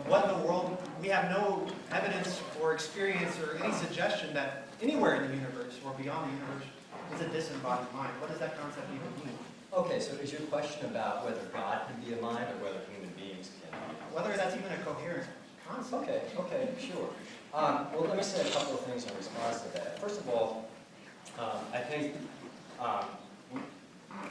C: What in the world, we have no evidence or experience or any suggestion that anywhere in the universe or beyond the universe is a disembodied mind. What does that concept even mean?
B: Okay, so is your question about whether God can be a mind or whether human beings can be a mind?
C: Whether that's even a coherent concept.
B: Okay, sure. Well, let me say a couple of things in response to that. First of all, I think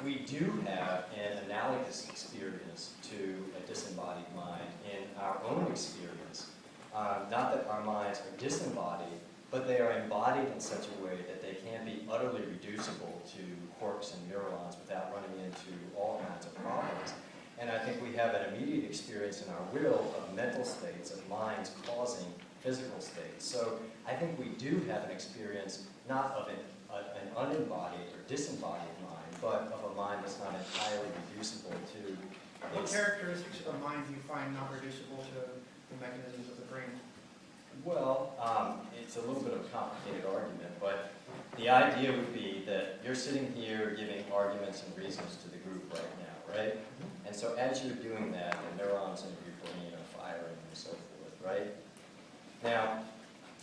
B: we do have an analogous experience to a disembodied mind in our own experience. Not that our minds are disembodied, but they are embodied in such a way that they can be utterly reducible to quarks and neurons without running into all kinds of problems. And I think we have an immediate experience in our will of mental states, of minds causing physical states. So I think we do have an experience not of an unembodied or disembodied mind, but of a mind that's not entirely reducible to
C: What
B: its...
C: characteristics of a mind do you find not reducible to the mechanisms of the brain?
B: Well, it's a little bit of a complicated argument, but the idea would be that you're sitting here giving arguments and reasons to the group right now, right? And so as you're doing that, the neurons in your brain are firing and so forth, right? Now,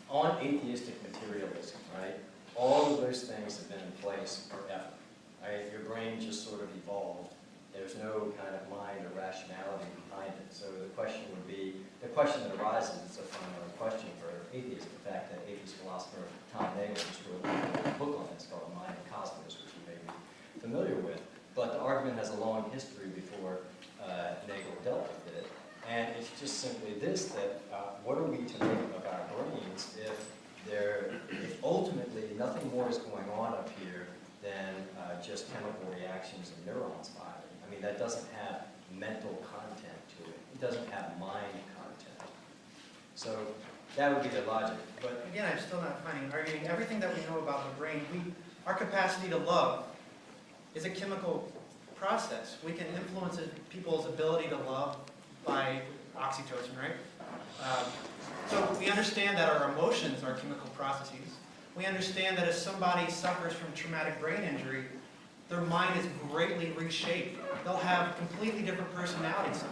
B: on atheistic materialism, right, all of those things have been in place forever, right? Your brain just sort of evolved. There's no kind of mind or rationality behind it. So the question would be, the question that arises is a fundamental question for atheists. In fact, that atheist philosopher Tom Nagel just wrote a book on it. It's called Mind and Cosmos, which you may be familiar with. But the argument has a long history before Nagel dealt with it. And it's just simply this, that what are we to make of our brains if ultimately nothing more is going on up here than just chemical reactions of neurons firing. I mean, that doesn't have mental content to it. It doesn't have mind content. So that would be the logic. But
C: Again, I'm still not arguing everything that we know about the brain. Our capacity to love is a chemical process. We can influence people's ability to love by oxytocin, right? So we understand that our emotions are chemical processes. We understand that if somebody suffers from traumatic brain injury, their mind is greatly reshaped. They'll have completely different personalities.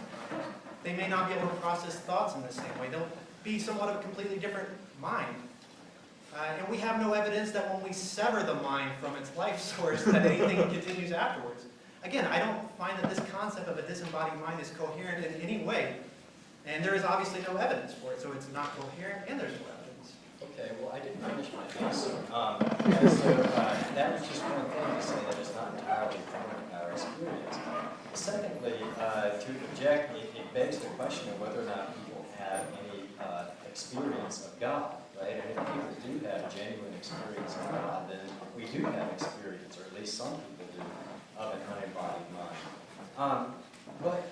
C: They may not be able to process thoughts in the same way. They'll be somewhat of a completely different mind. And we have no evidence that when we sever the mind from its life source that anything continues afterwards. Again, I don't find that this concept of a disembodied mind is coherent in any way. And there is obviously no evidence for it, so it's not coherent and there's no evidence.
B: okay, well, I didn't finish my answer. So that was just one thing to say that it's not entirely from our experience. Secondly, to object, it begs the question of whether or not people have any experience of God, right? And if people do have genuine experience of God, then we do have experience, or at least some people do, of an unembodied mind. But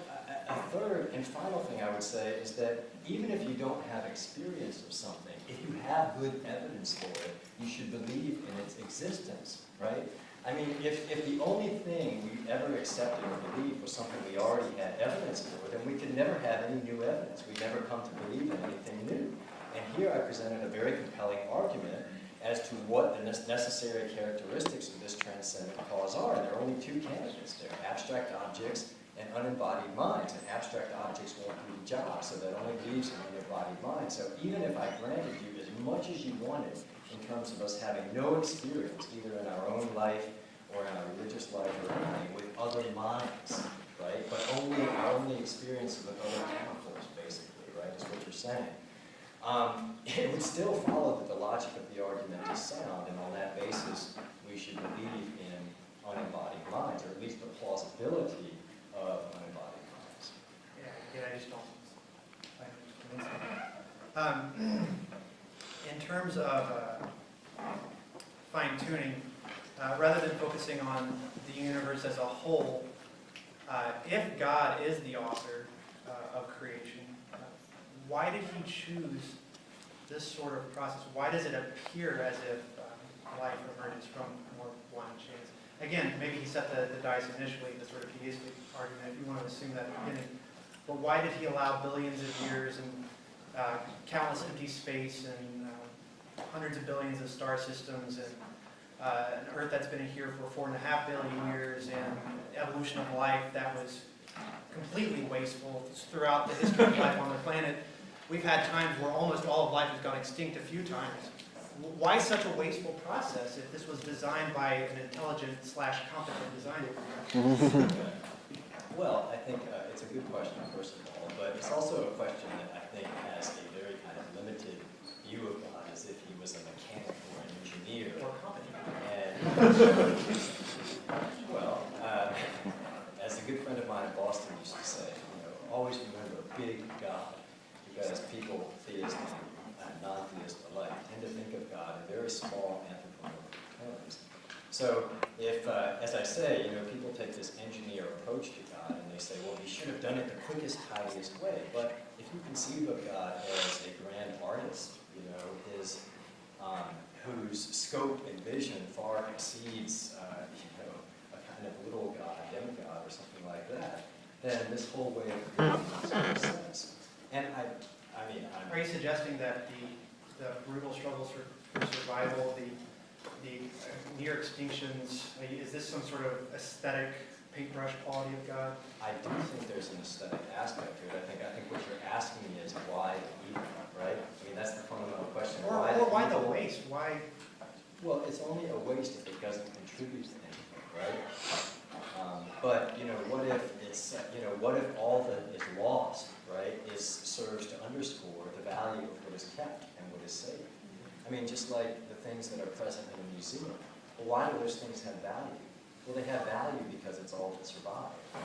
B: a third and final thing I would say is that even if you don't have experience of something, if you have good evidence for it, you should believe in its existence, right? I mean, if the only thing we ever accepted or believed was something we already had evidence for, then we could never have any new evidence. We'd never come to believe in anything new. And here I presented a very compelling argument as to what the necessary characteristics of this transcendent cause are. And there are only two candidates there: abstract objects and unembodied minds. And abstract objects won't do the job, so that only leaves an unembodied mind. So even if I granted you as much as you wanted in terms of us having no experience, either in our own life or in our religious life or anything, with other minds, right? But our only experience with other chemicals, basically, right, is what you're saying. It would still follow that the logic of the argument is sound, and on that basis, we should believe in unembodied minds, or at least the plausibility of unembodied minds.
C: Yeah, I just don't. In terms of fine-tuning, rather than focusing on the universe as a whole, if God is the author of creation, why did he choose this sort of process? Why does it appear as if life emerges from more blind chance? Again, maybe he set the dice initially, the sort of theistic argument, if you want to assume that at the beginning. But why did he allow billions of years and countless empty space and hundreds of billions of star systems and an Earth that's been here for 4.5 billion years and evolution of life that was completely wasteful throughout the history of life on the planet? We've had times where almost all of life has gone extinct a few times. Why such a wasteful process if this was designed by an intelligent/competent designer?
B: Well, I think it's a good question, first of all, but it's also a question that I think has a very kind of limited view of God, as if he was a mechanic or an engineer.
C: Or competent.
B: And, well, as a good friend of mine in Boston used to say, always remember big God, because people, theists and non-theists alike, tend to think of God in very small anthropomorphic terms. So if, as I say, people take this engineer approach to God and they say, well, he should have done it the quickest, tidiest way. But if you conceive of God as a grand artist, his, whose scope and vision far exceeds, a kind of little god, demigod, or something like that, then this whole way of creating makes sense. And
C: Are you suggesting that the brutal struggles for survival, the near extinctions, is this some sort of aesthetic paintbrush quality of God?
B: I do think there's an aesthetic aspect to it. I think what you're asking me is why the evil, right? I mean, that's the fundamental question.
C: Or why the waste? Why?
B: Well, it's only a waste if it doesn't contribute to anything, right? But what if it's what if all that is lost, right, serves to underscore the value of what is kept and what is saved? I mean, just like the things that are present in a museum. Well, why do those things have value? Well, they have value because it's all that survived. I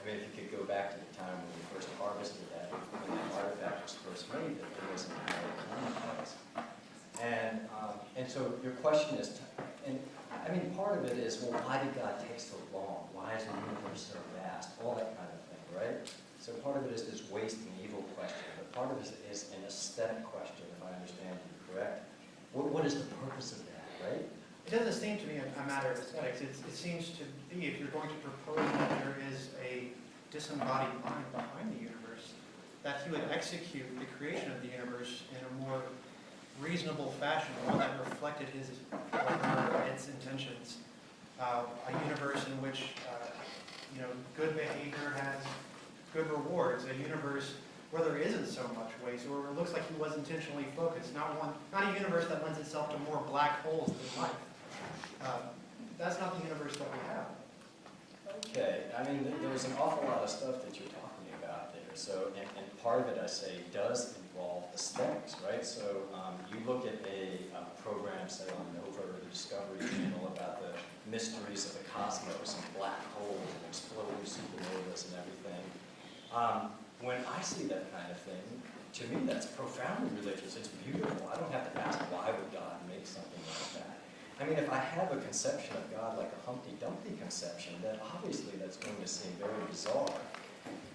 B: mean, if you could go back to the time when we first harvested that, when that artifact was first made, that it was entirely commonplace. And so your question is, and I mean, part of it is, well, why did God take so long? Why is the universe so vast? All that kind of thing, right? So part of it is this waste and evil question, but part of it is an aesthetic question, if I understand you correct. What is the purpose of that, right?
C: It doesn't seem to me a matter of aesthetics. It seems to be, if you're going to propose that there is a disembodied mind behind the universe, that he would execute the creation of the universe in a more reasonable fashion, one that reflected his or her, its intentions. A universe in which good behavior has good rewards. A universe where there isn't so much waste, or it looks like he was intentionally focused. Not a universe that lends itself to more black holes than life. That's not the universe that we have.
B: Okay, I mean, there's an awful lot of stuff that you're talking about there. So, and part of it, I say, does involve aesthetics, right? So, you look at a program, say, on Nova or the Discovery Channel about the mysteries of the cosmos and black holes and exploding supernovas and everything. When I see that kind of thing, to me, that's profoundly religious. It's beautiful. I don't have to ask, why would God make something like that? I mean, if I have a conception of God like a Humpty Dumpty conception, then obviously that's going to seem very bizarre.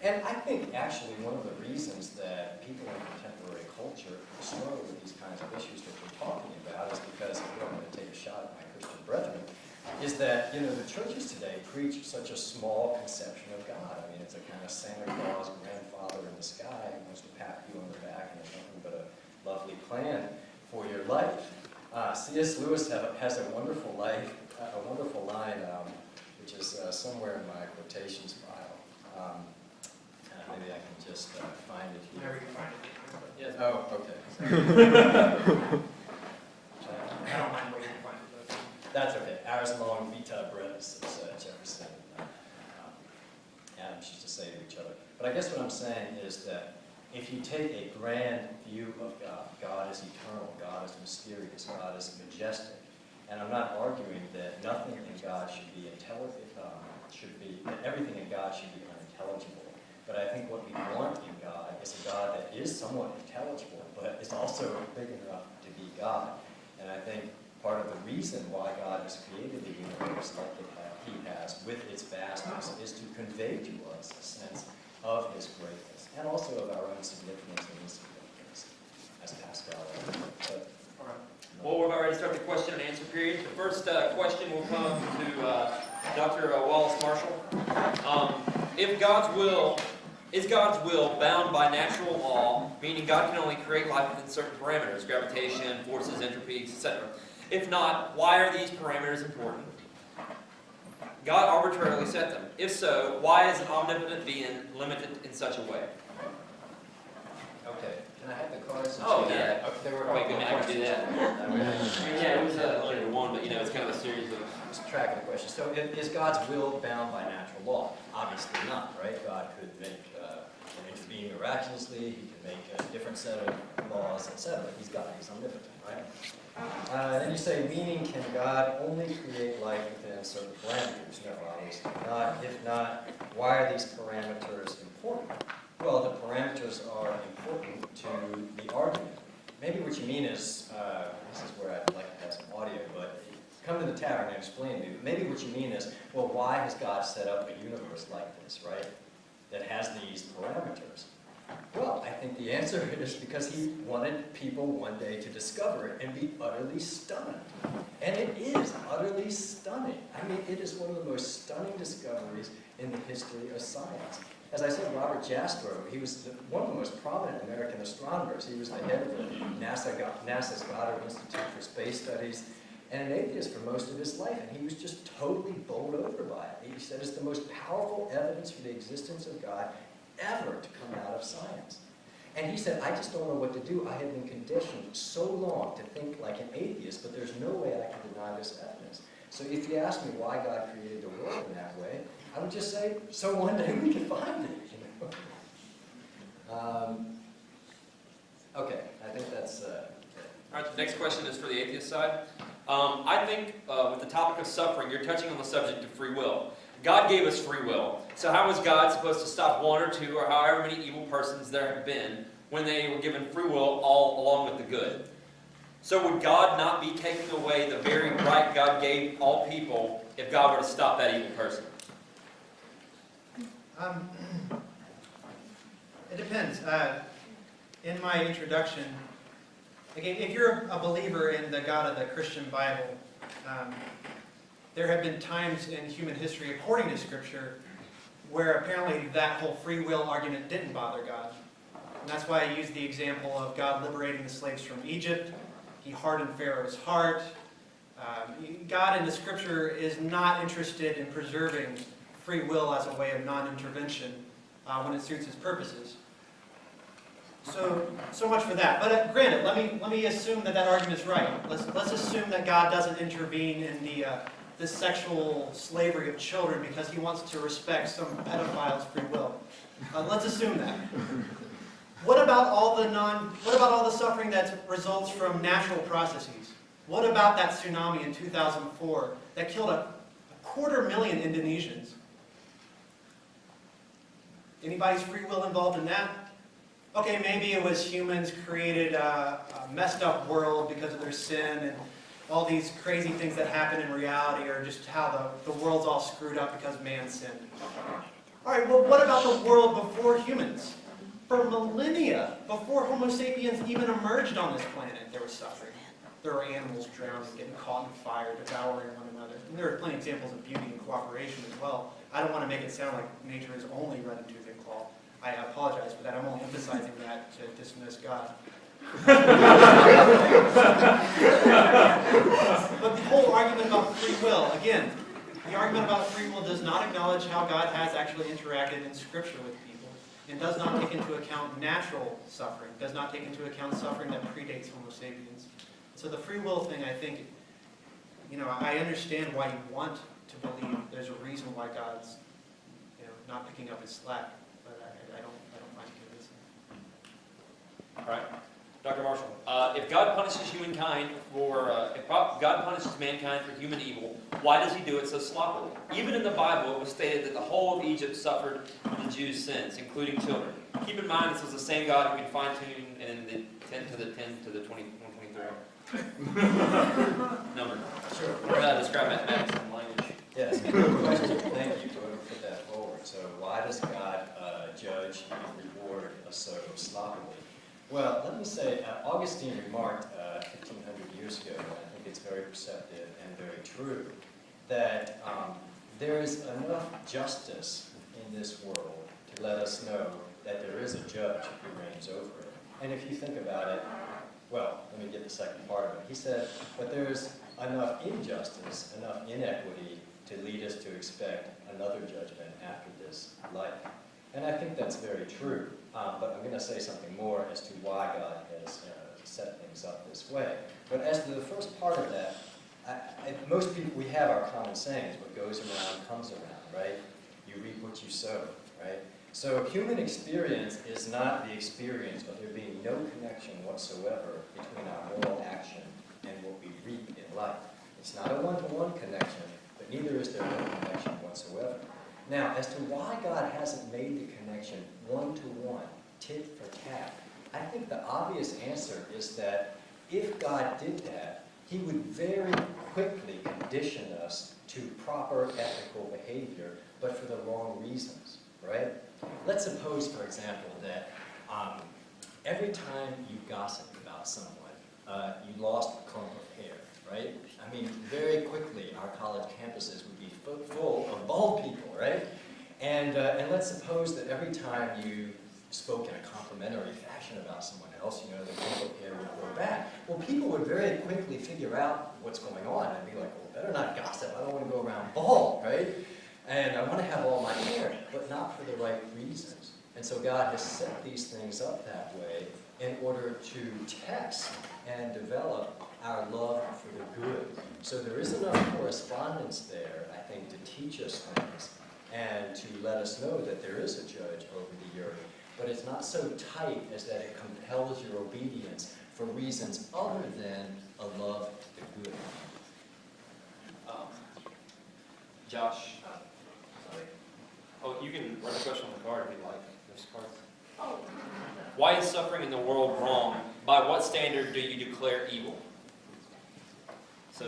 B: And I think actually one of the reasons that people in contemporary culture struggle with these kinds of issues that we're talking about is because, I'm going to take a shot at my Christian brethren, is that, the churches today preach such a small conception of God. I mean, it's a kind of Santa Claus grandfather in the sky who wants to pat you on the back and has nothing but a lovely plan for your life. C.S. Lewis has a wonderful line, which is somewhere in my quotations file. Maybe I can just find it here.
C: Whenever you find it.
A: Yes.
B: Oh, okay.
C: I don't mind waiting to find it, though.
B: That's okay. Ars long vita brevis, as Jefferson Adams used to say to each other. But I guess what I'm saying is that if you take a grand view of God, God is eternal, God is mysterious, God is majestic, and I'm not arguing that nothing in God should be intelligent, that everything in God should be unintelligible. But I think what we want in God is a God that is somewhat intelligible, but is also big enough to be God. And I think part of the reason why God has created the universe like he has, with its vastness, is to convey to us a sense of his greatness, and also of our own significance and insignificance, as Pascal said.
A: Well, we're about ready to start the question and answer period. The first question will come to Dr. Wallace Marshall. Is God's will bound by natural law, meaning God can only create life within certain parameters, gravitation, forces, entropies, etc.? If not, why are these parameters important? God arbitrarily set them. If so, why is an omnipotent being limited in such a way?
B: Okay, can I have the cards?
A: Oh, yeah.
B: Okay, there were
A: Wait, I can do that. Yeah, it was only one, but it's kind of a series of...
B: Just tracking the question. So is God's will bound by natural law? Obviously not, right? God could make intervene miraculously, he can make a different set of laws, etc. He's God, he's omnipotent, right? Then you say, meaning, can God only create life within certain parameters? No, obviously not. If not, why are these parameters important? Well, the parameters are important to the argument. Maybe what you mean is, this is where I'd like to have some audio, but come to the tavern and explain to me. Maybe what you mean is, well, why has God set up a universe like this, right? That has these parameters. Well, I think the answer is because he wanted people one day to discover it and be utterly stunned. And it is utterly stunning. I mean, it is one of the most stunning discoveries in the history of science. As I said, Robert Jastrow, he was one of the most prominent American astronomers. He was the head of the NASA's Goddard Institute for Space Studies, and an atheist for most of his life, and he was just totally bowled over by it. He said it's the most powerful evidence for the existence of God ever to come out of science. And he said, I just don't know what to do. I have been conditioned so long to think like an atheist, but there's no way I can deny this evidence. So if you ask me why God created the world in that way, I would just say, so one day we can find it, Okay, I think that's...
A: All right, the next question is for the atheist side. I think with the topic of suffering, you're touching on the subject of free will. God gave us free will. So how is God supposed to stop one or two or however many evil persons there have been when they were given free will all along with the good? So would God not be taking away the very right God gave all people if God were to stop that evil person?
C: It depends. In my introduction, again, if you're a believer in the God of the Christian Bible, there have been times in human history, according to Scripture, where apparently that whole free will argument didn't bother God. And that's why I used the example of God liberating the slaves from Egypt. He hardened Pharaoh's heart. God in the Scripture is not interested in preserving free will as a way of non-intervention when it suits his purposes. So much for that. But granted, let me assume that argument is right. Let's assume that God doesn't intervene in the sexual slavery of children because he wants to respect some pedophile's free will. Let's assume that. What about all the suffering that results from natural processes? What about that tsunami in 2004 that killed a 250,000 Indonesians? Anybody's free will involved in that? Okay, maybe it was humans created a messed up world because of their sin, and all these crazy things that happen in reality are just how the world's all screwed up because man sinned. All right, well, what about the world before humans? For millennia, before Homo sapiens even emerged on this planet, there was suffering. There were animals drowning, getting caught in fire, devouring one another. And there are plenty of examples of beauty and cooperation as well. I don't want to make it sound like nature is only red and tooth and claw. I apologize for that. I'm only emphasizing that to dismiss God. But the whole argument about free will, again, the argument about free will does not acknowledge how God has actually interacted in Scripture with people, and does not take into account natural suffering, does not take into account suffering that predates Homo sapiens. So the free will thing, I think, I understand why you want to believe there's a reason why God's, not picking up his slack, but I don't find convincing.
A: All right. Dr. Marshall, if God punishes humankind if God punishes mankind for human evil, why does he do it so sloppily? Even in the Bible, it was stated that the whole of Egypt suffered from the Jews' sins, including children. Keep in mind, this was the same God who can fine-tune in the 10 to the 10 to the 20, 123 number.
B: Sure.
A: Learn how to describe mathematics and language.
B: Yes, good question. Thank you. Whoever put that forward. So why does God judge and reward us so sloppily? Well, let me say, Augustine remarked 1,500 years ago, and I think it's very perceptive and very true, that there is enough justice in this world to let us know that there is a judge who reigns over it. And if you think about it, well, let me get the second part of it. He said, but there's enough injustice, enough inequity to lead us to expect another judgment after this life. And I think that's very true. But I'm going to say something more as to why God has set things up this way. But as to the first part of that, most people, we have our common sayings, what goes around comes around, right? You reap what you sow, right? So human experience is not the experience of there being no connection whatsoever between our moral action and what we reap in life. It's not a one-to-one connection, but neither is there no connection whatsoever. Now, as to why God hasn't made the connection one-to-one, tit for tat, I think the obvious answer is that if God did that, he would very quickly condition us to proper ethical behavior, but for the wrong reasons, right? Let's suppose, for example, that every time you gossip about someone, you lost a clump of hair, right? I mean, very quickly, our college campuses would be full of bald people, right? And let's suppose that every time you spoke in a complimentary fashion about someone else, the clump of hair would grow back. Well, people would very quickly figure out what's going on and be like, well, better not gossip. I don't want to go around bald, right? And I want to have all my hair, but not for the right reasons. And so God has set these things up that way in order to test and develop our love for the good. So there is enough correspondence there, I think, to teach us things and to let us know that there is a judge over the earth. But it's not so tight as that it compels your obedience for reasons other than a love for the good.
A: Josh, you can run a question on the card if you like. There's cards. Why is suffering in the world wrong? By what standard do you declare evil? So,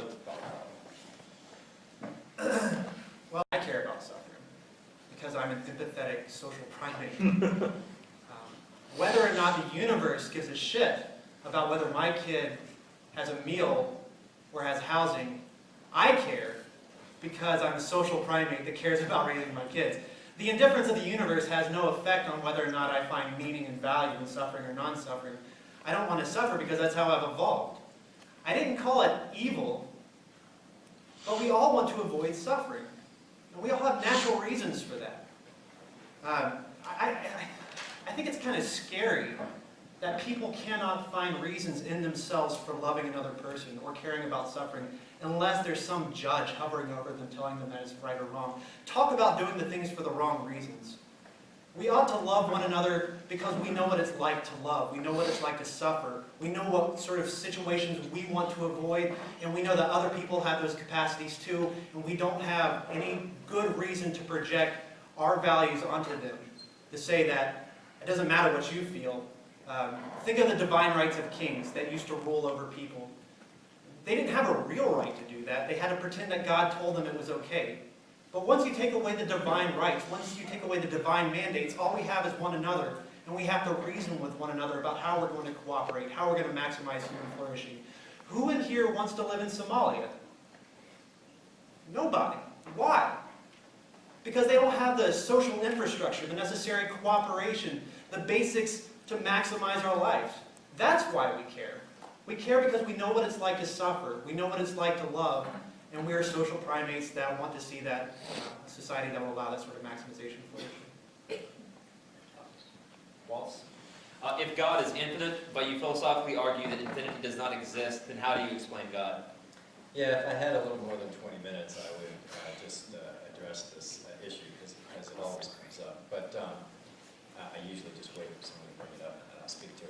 C: Well, I care about suffering because I'm an empathetic social primate. Whether or not the universe gives a shit about whether my kid has a meal or has housing, I care because I'm a social primate that cares about raising my kids. The indifference of the universe has no effect on whether or not I find meaning and value in suffering or non-suffering. I don't want to suffer because that's how I've evolved. I didn't call it evil, but we all want to avoid suffering. And we all have natural reasons for that. I think it's kind of scary that people cannot find reasons in themselves for loving another person or caring about suffering unless there's some judge hovering over them telling them that is right or wrong. Talk about doing the things for the wrong reasons. We ought to love one another because we know what it's like to love. We know what it's like to suffer. We know what sort of situations we want to avoid, and we know that other people have those capacities too, and we don't have any good reason to project our values onto them, to say that it doesn't matter what you feel. Think of the divine rights of kings that used to rule over people. They didn't have a real right to do that. They had to pretend that God told them it was okay. But once you take away the divine rights, once you take away the divine mandates, all we have is one another. And we have to reason with one another about how we're going to cooperate, how we're going to maximize human flourishing. Who in here wants to live in Somalia? Nobody. Why? Because they don't have the social infrastructure, the necessary cooperation, the basics to maximize our lives. That's why we care. We care because we know what it's like to suffer. We know what it's like to love. And we are social primates that want to see that society that will allow that sort of maximization flourishing.
A: Wallace? If God is infinite, but you philosophically argue that infinity does not exist, then how do you explain God?
B: Yeah, if I had a little more than 20 minutes, I would just address this issue because it always comes up. But I usually just wait for someone to bring it up and I'll speak to it.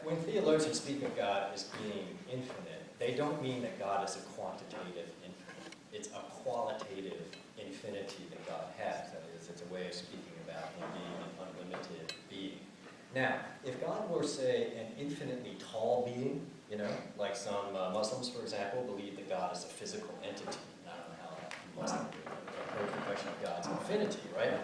B: When theologians speak of God as being infinite, they don't mean that God is a quantitative infinite. It's a qualitative infinity that God has. That is, it's a way of speaking about Him being an unlimited being. Now, if God were, say, an infinitely tall being, like some Muslims, for example, believe that God is a physical entity. I don't know how that Muslim would approach the question of God's infinity, right?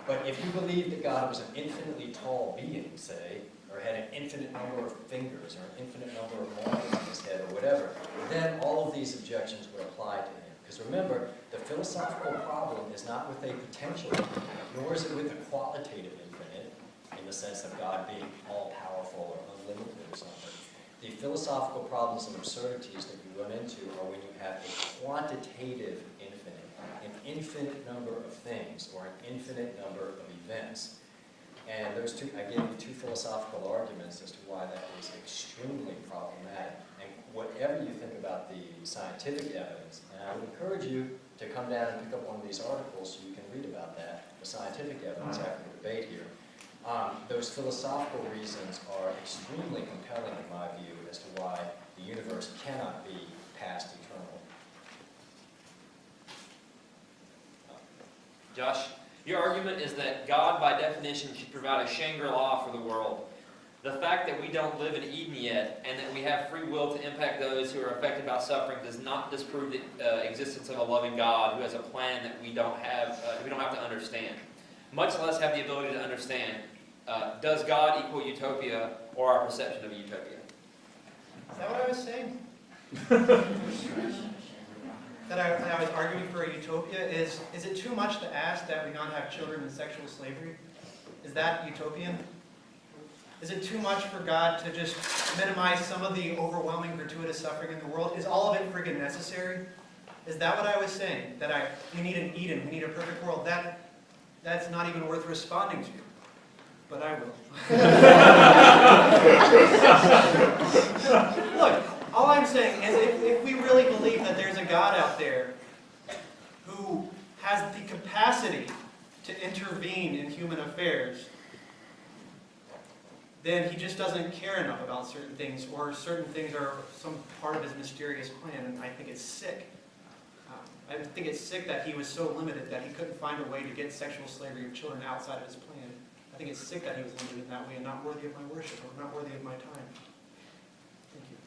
B: But if you believe that God was an infinitely tall being, say, or had an infinite number of fingers, or an infinite number of morals on his head, or whatever, then all of these objections would apply to him. Because remember, the philosophical problem is not with a potential infinite, nor is it with a qualitative infinite, in the sense of God being all-powerful or unlimited or something. The philosophical problems and absurdities that you run into are when you have a quantitative infinite, an infinite number of things, or an infinite number of events. And those two, I gave you two philosophical arguments as to why that is extremely problematic. And whatever you think about the scientific evidence, and I would encourage you to come down and pick up one of these articles so you can read about that, the scientific evidence after the debate here. Those philosophical reasons are extremely compelling in my view as to why the universe cannot be past eternal.
A: Josh? Your argument is that God, by definition, should provide a Shangri-La for the world. The fact that we don't live in Eden yet, and that we have free will to impact those who are affected by suffering, does not disprove the existence of a loving God who has a plan that we don't have to understand, much less have the ability to understand. Does God equal utopia, or our perception of utopia?
C: Is that what I was saying? That I was arguing for a utopia? Is it too much to ask that we not have children in sexual slavery? Is that utopian? Is it too much for God to just minimize some of the overwhelming gratuitous suffering in the world? Is all of it friggin' necessary? Is that what I was saying? That we need an Eden, we need a perfect world? That's not even worth responding to. But I will. Look, all I'm saying is if we really believe that there's a God out there who has the capacity to intervene in human affairs, then he just doesn't care enough about certain things, or certain things are some part of his mysterious plan, and I think it's sick. I think it's sick that he was so limited that he couldn't find a way to get sexual slavery of children outside of his plan. I think it's sick that he was limited in that way and not worthy of my worship, or not worthy of my time. Thank you.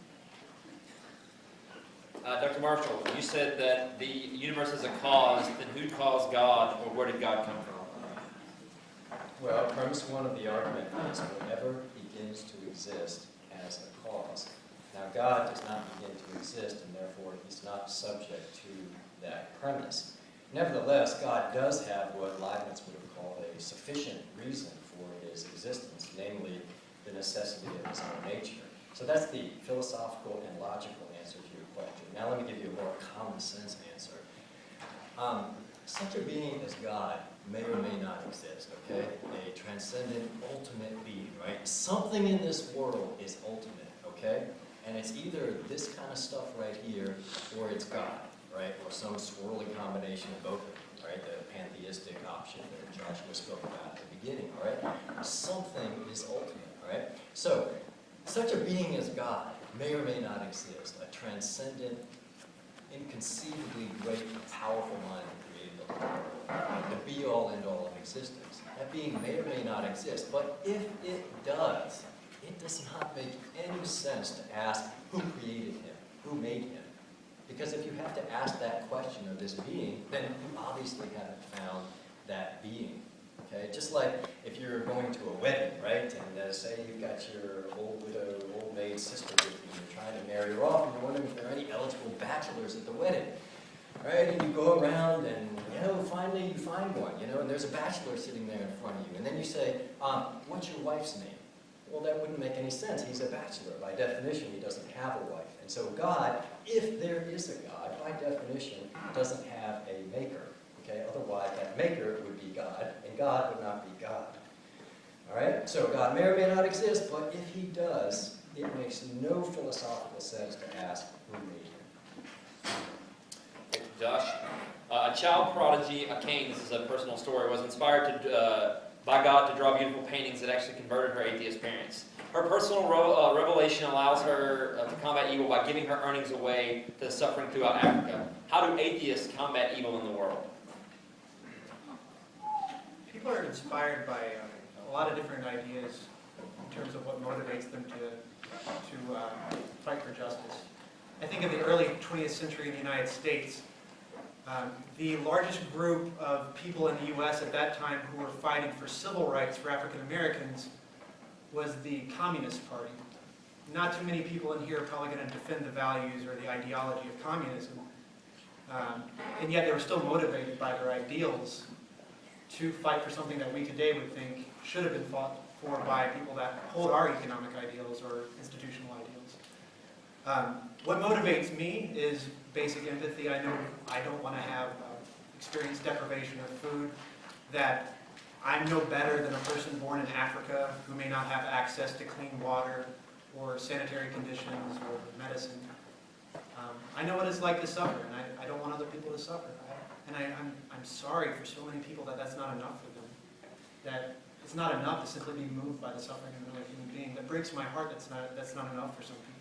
A: Dr. Marshall, you said that the universe is a cause. Then who caused God, or where did God come from?
B: Well, premise one of the argument is whatever begins to exist has a cause. Now, God does not begin to exist, and therefore he's not subject to that premise. Nevertheless, God does have what Leibniz would have called a sufficient reason for his existence, namely the necessity of his own nature. So that's the philosophical and logical answer to your question. Now let me give you a more common sense answer. Such a being as God may or may not exist, okay? A transcendent, ultimate being, right? Something in this world is ultimate, okay? And it's either this kind of stuff right here, or it's God, right? Or some swirling combination of both of them, right? The pantheistic option that Joshua spoke about at the beginning, all right? Something is ultimate, all right? So, such a being as God may or may not exist, a transcendent, inconceivably great, powerful mind that created the whole world, the be-all, end-all of existence. That being may or may not exist, but if it does, it does not make any sense to ask who created him, who made him. Because if you have to ask that question of this being, then you obviously haven't found that being. Okay? Just like if you're going to a wedding, right? And say you've got your old widow, old maid sister with you, and you're trying to marry her off, and you're wondering if there are any eligible bachelors at the wedding. Right? And you go around and, finally you find one, and there's a bachelor sitting there in front of you. And then you say, what's your wife's name? Well, that wouldn't make any sense. He's a bachelor. By definition, he doesn't have a wife. And so God, if there is a God, by definition, doesn't have a maker. Okay? Otherwise, that maker would be God, and God would not be God. All right? So God may or may not exist, but if he does, it makes no philosophical sense to ask who made him.
A: Thank you, Josh. A child prodigy, Cain, this is a personal story, was inspired by God to draw beautiful paintings that actually converted her atheist parents. Her personal revelation allows her to combat evil by giving her earnings away to the suffering throughout Africa. How do atheists combat evil in the world?
C: People are inspired by a lot of different ideas in terms of what motivates them to fight for justice. I think in the early 20th century in the United States, the largest group of people in the U.S. at that time who were fighting for civil rights for African Americans was the Communist Party. Not too many people in here are probably going to defend the values or the ideology of communism, and yet they were still motivated by their ideals to fight for something that we today would think should have been fought for by people that hold our economic ideals or institutional ideals. What motivates me is basic empathy. I know I don't want to have experience deprivation of food, that I'm no better than a person born in Africa who may not have access to clean water or sanitary conditions or medicine. I know what it's like to suffer, and I don't want other people to suffer. I'm sorry for so many people that that's not enough for them. That it's not enough to simply be moved by the suffering of another human being. That breaks my heart. That's not enough for some people.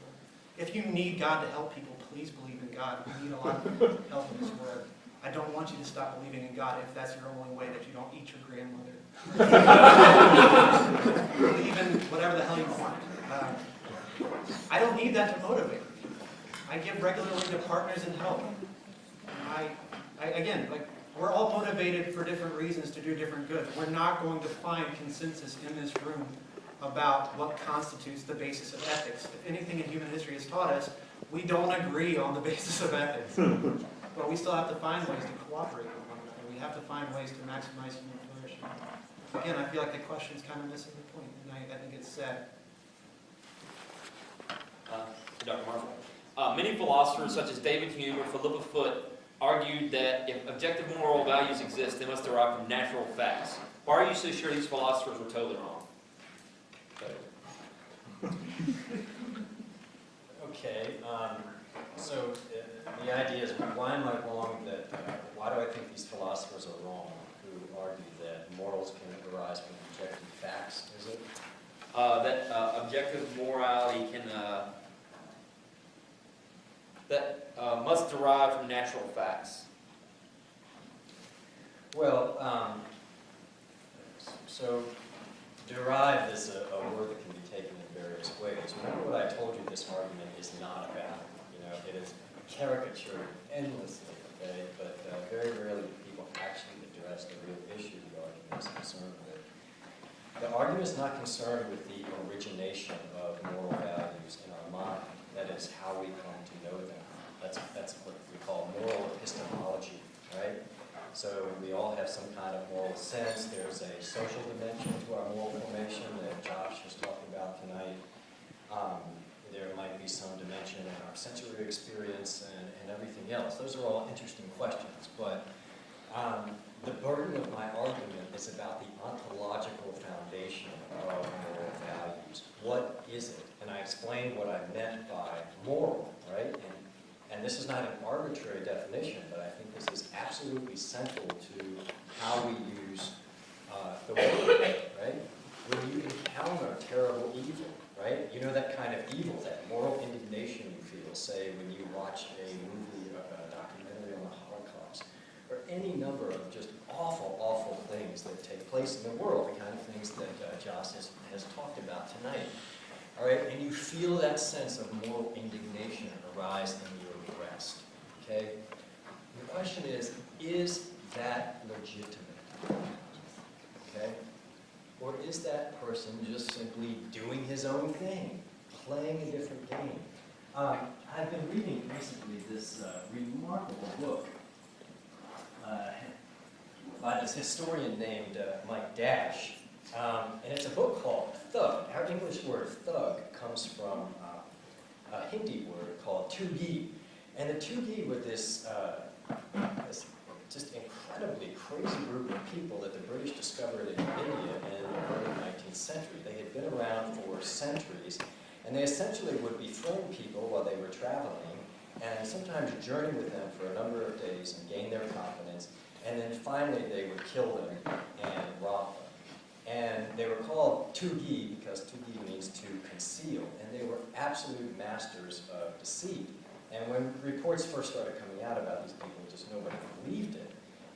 C: If you need God to help people, please believe in God. We need a lot of help in this world. I don't want you to stop believing in God if that's your only way that you don't eat your grandmother. Believe in whatever the hell you want. I don't need that to motivate me. I give regularly to partners in help. Again, we're all motivated for different reasons to do different good. We're not going to find consensus in this room about what constitutes the basis of ethics. If anything in human history has taught us, we don't agree on the basis of ethics. But we still have to find ways to cooperate with one another. We have to find ways to maximize human flourishing. Again, I feel like the question's kind of missing the point, and I think it's sad.
A: Dr. Marshall. Many philosophers, such as David Hume or Philippa Foot, argued that if objective moral values exist, they must derive from natural facts. Why are you so sure these philosophers were totally wrong?
B: Okay, so the idea is, why am I wrong that, why do I think these philosophers are wrong who argue that morals can arise from objective facts, is it?
A: That objective morality can, must derive from natural facts.
B: Well, so derive is a word that can be taken in various ways. Remember what I told you this argument is not about. It is caricatured endlessly, okay? But very rarely do people actually address the real issue the argument is concerned with. The argument is not concerned with the origination of moral values in our mind. That is how we come to know them. That's what we call moral epistemology, right? So we all have some kind of moral sense. There's a social dimension to our moral formation that Josh was talking about tonight. There might be some dimension in our sensory experience and everything else. Those are all interesting questions, but the burden of my argument is about the ontological foundation of moral values. What is it? And I explained what I meant by moral, right? And this is not an arbitrary definition, but I think this is absolutely central to how we use the word, right? When you encounter terrible evil, right? You know that kind of evil, that moral indignation you feel, say, when you watch a movie or a documentary on the Holocaust, or any number of just awful, awful things that take place in the world, the kind of things that Josh has talked about tonight. All right, and you feel that sense of moral indignation arise in your breast, okay? The question is that legitimate, okay? Or is that person just simply doing his own thing, playing a different game? I've been reading recently this remarkable book by this historian named Mike Dash. And it's a book called Thug. Our English word thug comes from a Hindi word called Tugi. And the Tugi were this just incredibly crazy group of people that the British discovered in India in the early 19th century. They had been around for centuries, and they essentially would befriend people while they were traveling, and sometimes journey with them for a number of days and gain their confidence, and then finally they would kill them and rob them. And they were called Tugi because Tugi means to conceal, and they were absolute masters of deceit. And when reports first started coming out about these people, just nobody believed it.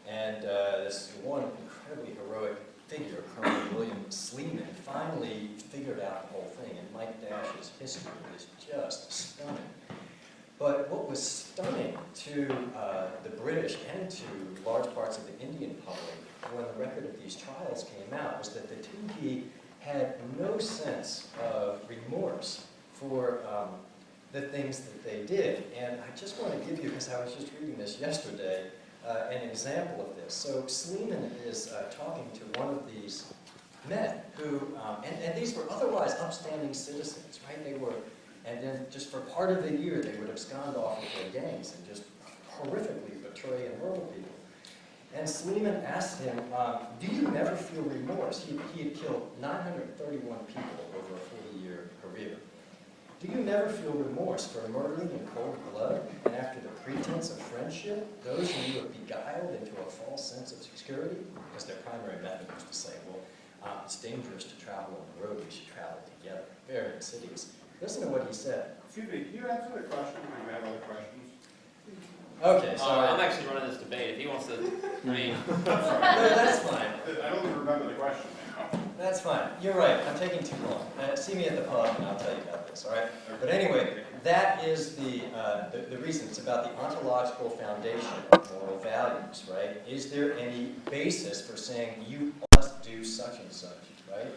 B: And this one incredibly heroic figure, Colonel William Sleeman, finally figured out the whole thing. And Mike Dash's history is just stunning. But what was stunning to the British and to large parts of the Indian public when the record of these trials came out was that the Tugi had no sense of remorse for the things that they did. And I just want to give you, because I was just reading this yesterday, an example of this. So Sleeman is talking to one of these men who, and these were otherwise upstanding citizens, right? They were, and then just for part of the year they would abscond off with their gangs and just horrifically betray and murder people. And Sleeman asked him, do you never feel remorse? He had killed 931 people over a 40-year career. Do you never feel remorse for murdering in cold blood and after the pretense of friendship those whom you have beguiled into a false sense of security? Because their primary method was to say, well, it's dangerous to travel on the road, we should travel together. Very insidious. Listen to what he said.
F: Excuse me, can you answer the question when you have other questions?
B: Okay, sorry.
A: I'm actually running this debate. If he wants to, I mean,
B: No, that's fine.
F: I don't even remember the question now.
B: That's fine. You're right. I'm taking too long. See me at the pub and I'll tell you about this, all right? But anyway, that is the reason. It's about the ontological foundation of moral values, right? Is there any basis for saying you must do such and such, right?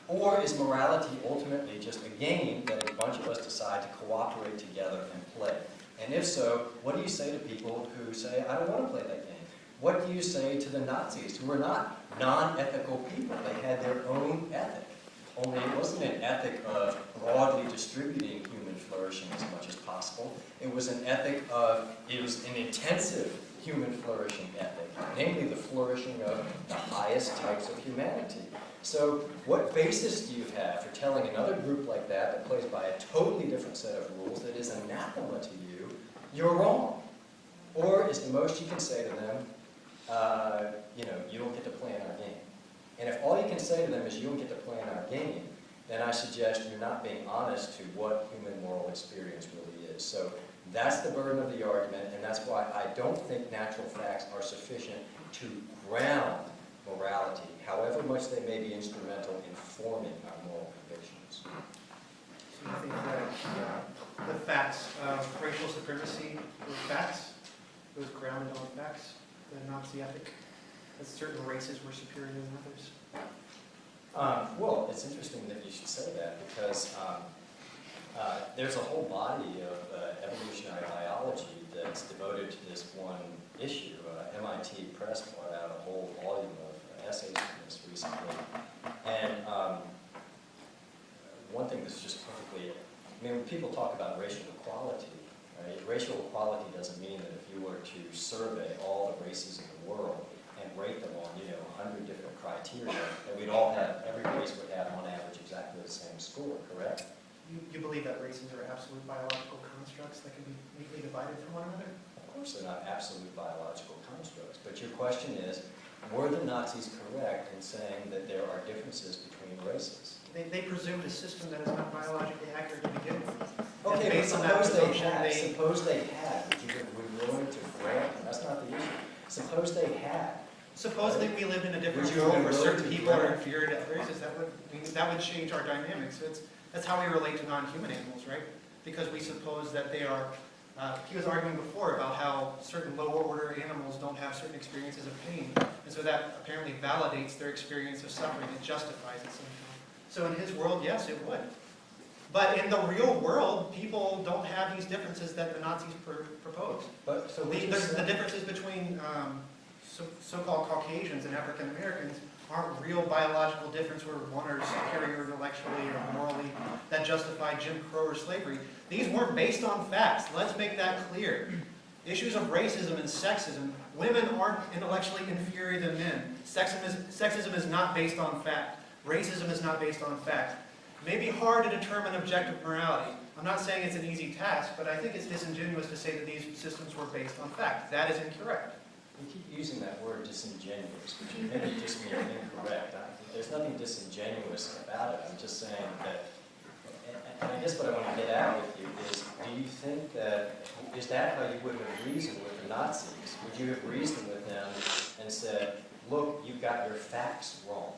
B: Or is morality ultimately just a game that a bunch of us decide to cooperate together and play? And if so, what do you say to people who say, I don't want to play that game? What do you say to the Nazis, who were not non-ethical people? They had their own ethic. Only it wasn't an ethic of broadly distributing human flourishing as much as possible. It was an ethic of, it was an intensive human flourishing ethic, namely the flourishing of the highest types of humanity. So what basis do you have for telling another group like that plays by a totally different set of rules that is anathema to you, you're wrong? Or is the most you can say to them, you don't get to play in our game? And if all you can say to them is you don't get to play in our game, then I suggest you're not being honest to what human moral experience really is. So that's the burden of the argument, and that's why I don't think natural facts are sufficient to ground morality, however much they may be instrumental in forming our moral convictions.
C: So you think that the facts of racial supremacy were facts? It was grounded on facts, the Nazi ethic, that certain races were superior than others?
B: Well, it's interesting that you should say that because there's a whole body of evolutionary biology that's devoted to this one issue. MIT Press brought out a whole volume of essays on this recently. And one thing that's just perfectly, I mean, when people talk about racial equality, right, racial equality doesn't mean that if you were to survey all the races in the world and rate them on, 100 different criteria, that we'd all have, every race would have on average exactly the same score, correct?
C: You believe that races are absolute biological constructs that can be neatly divided from one another?
B: Of course, they're not absolute biological constructs, but your question is, were the Nazis correct in saying that there are differences between races?
C: They presumed a system that is not biologically accurate to begin with.
B: Okay, but
C: based on that
B: suppose they
C: presumption,
B: had, would you be willing to grant them? That's not the issue. Suppose they had.
C: Supposedly we lived in a different
B: Would you
C: world
B: be
C: where
B: willing
C: certain
B: to
C: people are
B: grant?
C: inferior to others. That would change our dynamics. That's how we relate to non-human animals, right? Because we suppose that they are, he was arguing before about how certain lower order animals don't have certain experiences of pain. And so that apparently validates their experience of suffering. It justifies it somehow. So in his world, yes, it would. But in the real world, people don't have these differences that the Nazis proposed.
B: But so
C: The differences between so-called Caucasians and African Americans aren't real biological difference where one are superior intellectually or morally that justify Jim Crow or slavery. These weren't based on facts. Let's make that clear. Issues of racism and sexism, women aren't intellectually inferior than men. Sexism is not based on fact. Racism is not based on fact. It may be hard to determine objective morality. I'm not saying it's an easy task, but I think it's disingenuous to say that these systems were based on fact. That is incorrect.
B: you keep using that word disingenuous, which maybe just means incorrect. There's nothing disingenuous about it. I'm just saying that, and I guess what I want to get at with you is, do you think that, is that how you would have reasoned with the Nazis? Would you have reasoned with them and said, look, you've got your facts wrong.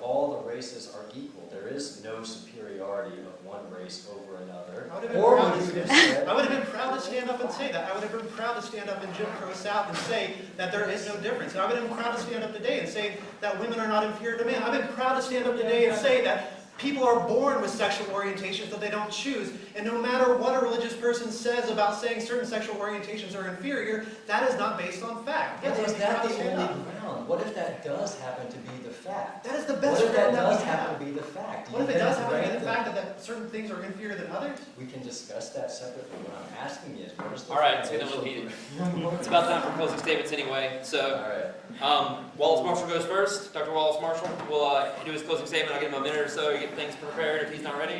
B: All the races are equal. There is no superiority of one race over another.
C: I would have been proud to stand up and say that. I would have been proud to stand up in Jim Crow South and say that there is no difference. And I would have been proud to stand up today and say that women are not inferior to men. I've been proud to stand up today and say that people are born with sexual orientations that they don't choose. And no matter what a religious person says about saying certain sexual orientations are inferior, that is not based on fact.
B: But
C: Yes,
B: is that the
C: stand
B: only
C: up.
B: ground? What if that does happen to be the fact?
C: That is the best
B: What if that
C: ground that
B: does
C: we
B: happen
C: have.
B: to be the fact?
C: What if it does happen to be the fact that certain things are inferior than others?
B: We can discuss that separately. What I'm asking is, what is the
A: All right, it's getting a
B: foundation
A: little heated.
B: for-
A: It's about time for closing statements anyway. So,
B: All right.
A: Wallace Marshall goes first. Dr. Wallace Marshall will do his closing statement. I'll give him a minute or so to get things prepared if he's not ready.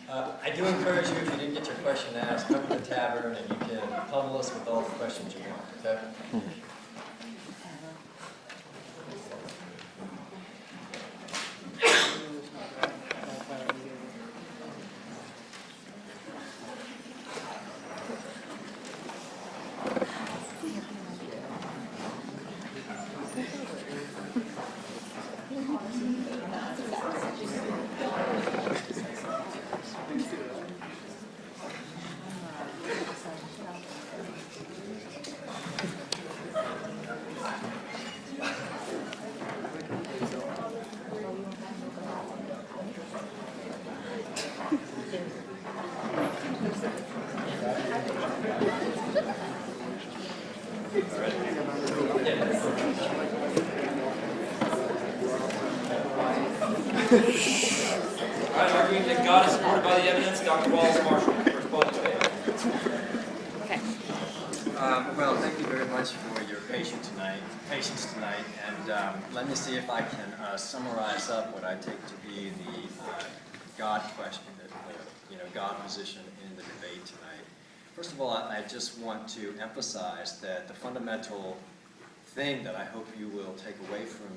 B: I do encourage you, if you didn't get your question asked, come to the tavern and you can pummel us with all the questions you want, okay?
A: All right, arguing that God is supported by the evidence, Dr. Wallace Marshall, first closing statement.
E: Okay.
B: Well, thank you very much for your patience tonight, and let me see if I can summarize up what I take to be the God question, the God position in the debate tonight. First of all, I just want to emphasize that the fundamental thing that I hope you will take away from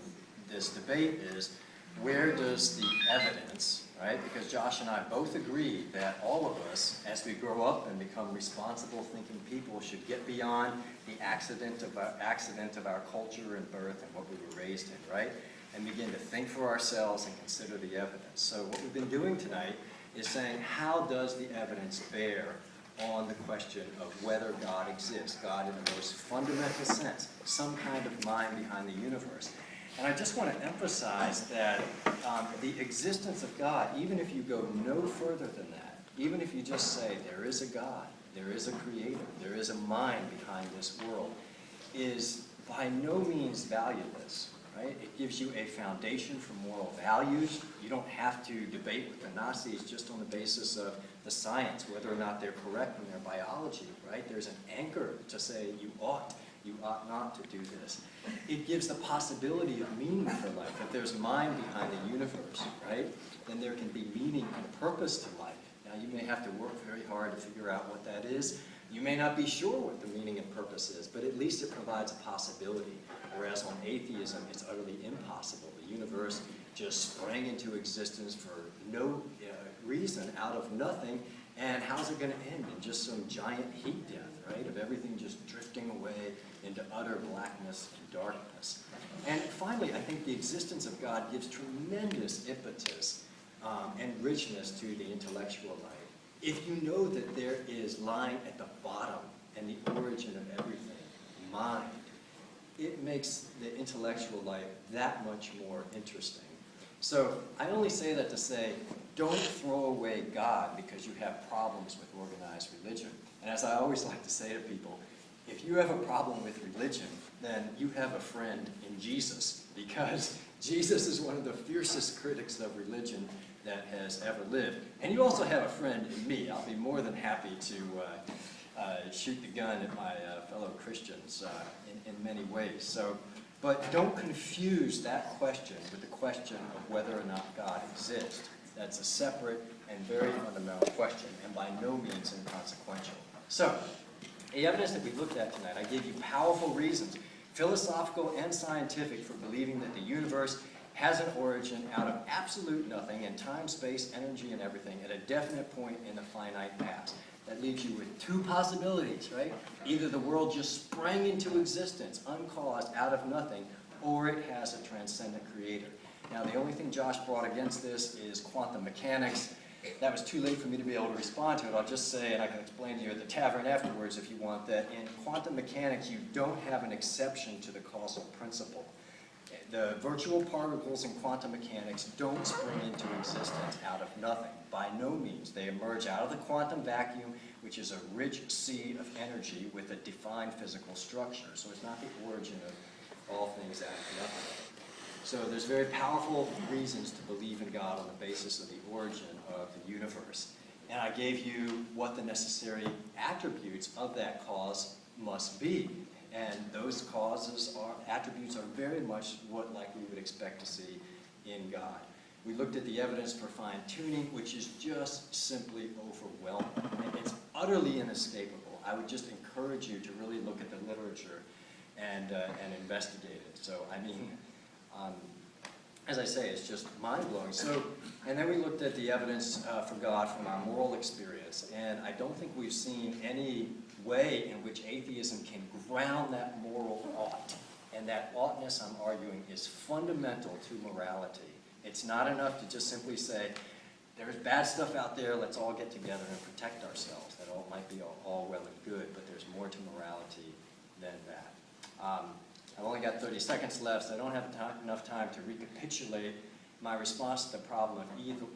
B: this debate is, where does the evidence, right? Because Josh and I both agree that all of us, as we grow up and become responsible thinking people, should get beyond the accident of our culture and birth and what we were raised in, right? and begin to think for ourselves and consider the evidence. So what we've been doing tonight is saying, how does the evidence bear on the question of whether God exists, God in the most fundamental sense, some kind of mind behind the universe. And I just want to emphasize that the existence of God, even if you go no further than that, even if you just say there is a God, there is a creator, there is a mind behind this world, is by no means valueless, right? It gives you a foundation for moral values. You don't have to debate with the Nazis just on the basis of the science, whether or not they're correct in their biology, right? There's an anchor to say you ought not to do this. It gives the possibility of meaning for life. If there's mind behind the universe, right, then there can be meaning and purpose to life. Now, you may have to work very hard to figure out what that is. You may not be sure what the meaning and purpose is, but at least it provides a possibility. Whereas on atheism, it's utterly impossible. The universe just sprang into existence for no reason, out of nothing, and how's it going to end? In just some giant heat death, right, of everything just drifting away into utter blackness and darkness. And finally, I think the existence of God gives tremendous impetus and richness to the intellectual life. If you know that there is lying at the bottom and the origin of everything, mind, it makes the intellectual life that much more interesting. So I only say that to say, don't throw away God because you have problems with organized religion. And as I always like to say to people, if you have a problem with religion, then you have a friend in Jesus, because Jesus is one of the fiercest critics of religion that has ever lived. And you also have a friend in me. I'll be more than happy to shoot the gun at my fellow Christians in many ways. So, but don't confuse that question with the question of whether or not God exists. That's a separate and very fundamental question, and by no means inconsequential. So, the evidence that we looked at tonight, I gave you powerful reasons, philosophical and scientific, for believing that the universe has an origin out of absolute nothing in time, space, energy, and everything at a definite point in the finite past. That leaves you with two possibilities, right? Either the world just sprang into existence, uncaused, out of nothing, or it has a transcendent creator. Now, the only thing Josh brought against this is quantum mechanics. That was too late for me to be able to respond to it. I'll just say, and I can explain to you at the tavern afterwards if you want, that in quantum mechanics, you don't have an exception to the causal principle. The virtual particles in quantum mechanics don't spring into existence out of nothing. By no means. They emerge out of the quantum vacuum, which is a rich sea of energy with a defined physical structure. So it's not the origin of all things out of nothing. So there's very powerful reasons to believe in God on the basis of the origin of the universe. And I gave you what the necessary attributes of that cause must be. And those attributes are very much like we would expect to see in God. We looked at the evidence for fine-tuning, which is just simply overwhelming. It's utterly inescapable. I would just encourage you to really look at the literature and investigate it. So, I mean, as I say, it's just mind-blowing. So, and then we looked at the evidence for God from our moral experience, and I don't think we've seen any way in which atheism can ground that moral ought. And that oughtness, I'm arguing, is fundamental to morality. It's not enough to just simply say, there's bad stuff out there, let's all get together and protect ourselves. That all might be all well and good, but there's more to morality than that. I've only got 30 seconds left, so I don't have enough time to recapitulate my response to the problem of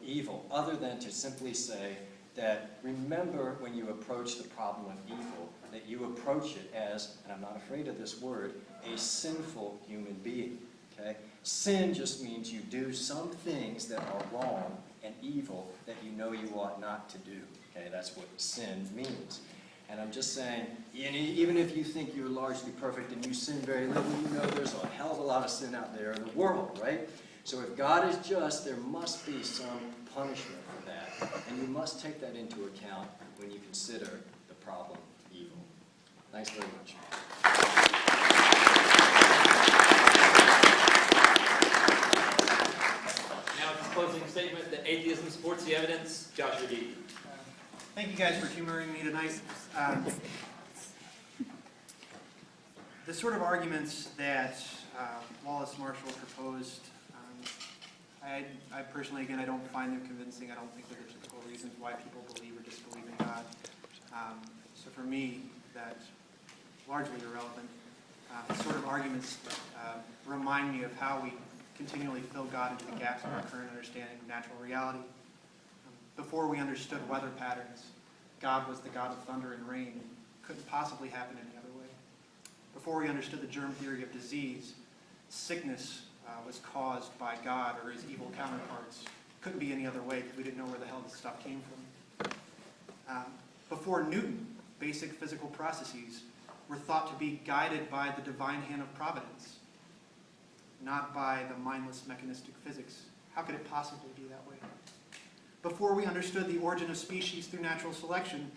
B: evil, other than to simply say that remember when you approach the problem of evil, that you approach it as, and I'm not afraid of this word, a sinful human being. Okay? Sin just means you do some things that are wrong and evil that you know you ought not to do. Okay? That's what sin means. And I'm just saying, even if you think you're largely perfect and you sin very little, you know there's a hell of a lot of sin out there in the world, right? So if God is just, there must be some punishment for that. And you must take that into account when you consider the problem of evil. Thanks very much.
A: Now, it's a closing statement that atheism supports the evidence. Joshua Deaton.
C: Thank you guys for humoring me tonight. The sort of arguments that Wallace Marshall proposed I personally, again, I don't find them convincing. I don't think that they're typical reasons why people believe or disbelieve in God. So for me, that's largely irrelevant. The sort of arguments remind me of how we continually fill God into the gaps of our current understanding of natural reality. Before we understood weather patterns, God was the God of thunder and rain. It couldn't possibly happen any other way. Before we understood the germ theory of disease, sickness was caused by God or his evil counterparts. Couldn't be any other way because we didn't know where the hell this stuff came from. Before Newton, basic physical processes were thought to be guided by the divine hand of providence, not by the mindless mechanistic physics. How could it possibly be that way? Before we understood the origin of species through natural selection,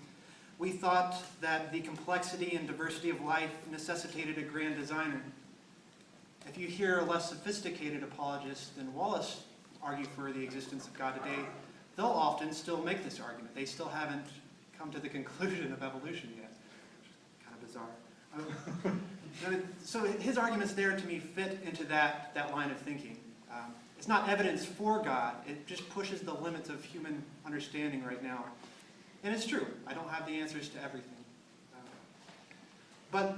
C: we thought that the complexity and diversity of life necessitated a grand designer. If you hear a less sophisticated apologist than Wallace argue for the existence of God today, they'll often still make this argument. They still haven't come to the conclusion of evolution yet. Kind of bizarre. So his arguments there, to me, fit into that line of thinking. It's not evidence for God. It just pushes the limits of human understanding right now. And it's true. I don't have the answers to everything. But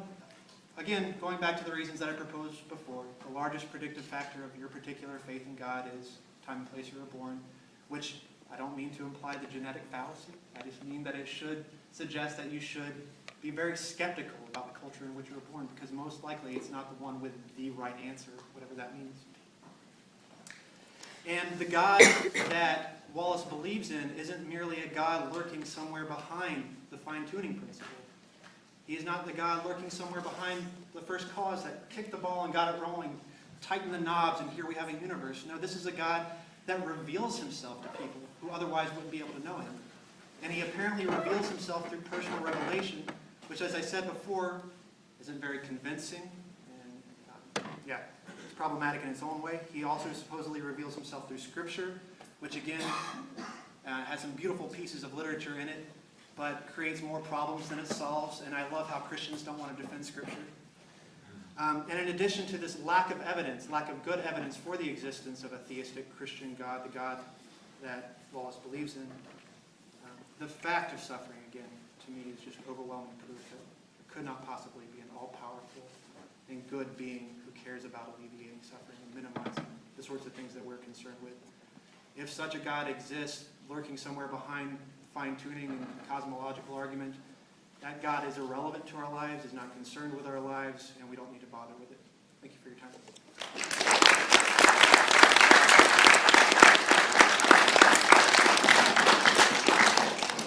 C: again, going back to the reasons that I proposed before, the largest predictive factor of your particular faith in God is time and place you were born, which I don't mean to imply the genetic fallacy. I just mean that it should suggest that you should be very skeptical about the culture in which you were born, because most likely it's not the one with the right answer, whatever that means. And the God that Wallace believes in isn't merely a God lurking somewhere behind the fine-tuning principle. He is not the God lurking somewhere behind the first cause that kicked the ball and got it rolling, tightened the knobs, and here we have a universe. No, this is a God that reveals himself to people who otherwise wouldn't be able to know him. And he apparently reveals himself through personal revelation, which, as I said before, isn't very convincing. And it's problematic in its own way. He also supposedly reveals himself through Scripture, which again has some beautiful pieces of literature in it, but creates more problems than it solves. And I love how Christians don't want to defend Scripture. And in addition to this lack of evidence, lack of good evidence for the existence of a theistic Christian God, the God that Wallace believes in, the fact of suffering, again, to me is just overwhelming proof that there could not possibly be an all-powerful and good being who cares about alleviating suffering and minimizing the sorts of things that we're concerned with. If such a God exists, lurking somewhere behind fine-tuning and cosmological argument, that God is irrelevant to our lives, is not concerned with our lives, and we don't need to bother with it. Thank you for your time.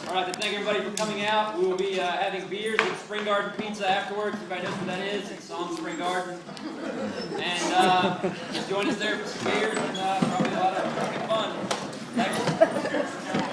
A: All right, then thank everybody for coming out. We will be having beers with Spring Garden Pizza afterwards. Everybody knows what that is. It's on Spring Garden. And join us there for some beers and probably a lot of fun. Thanks.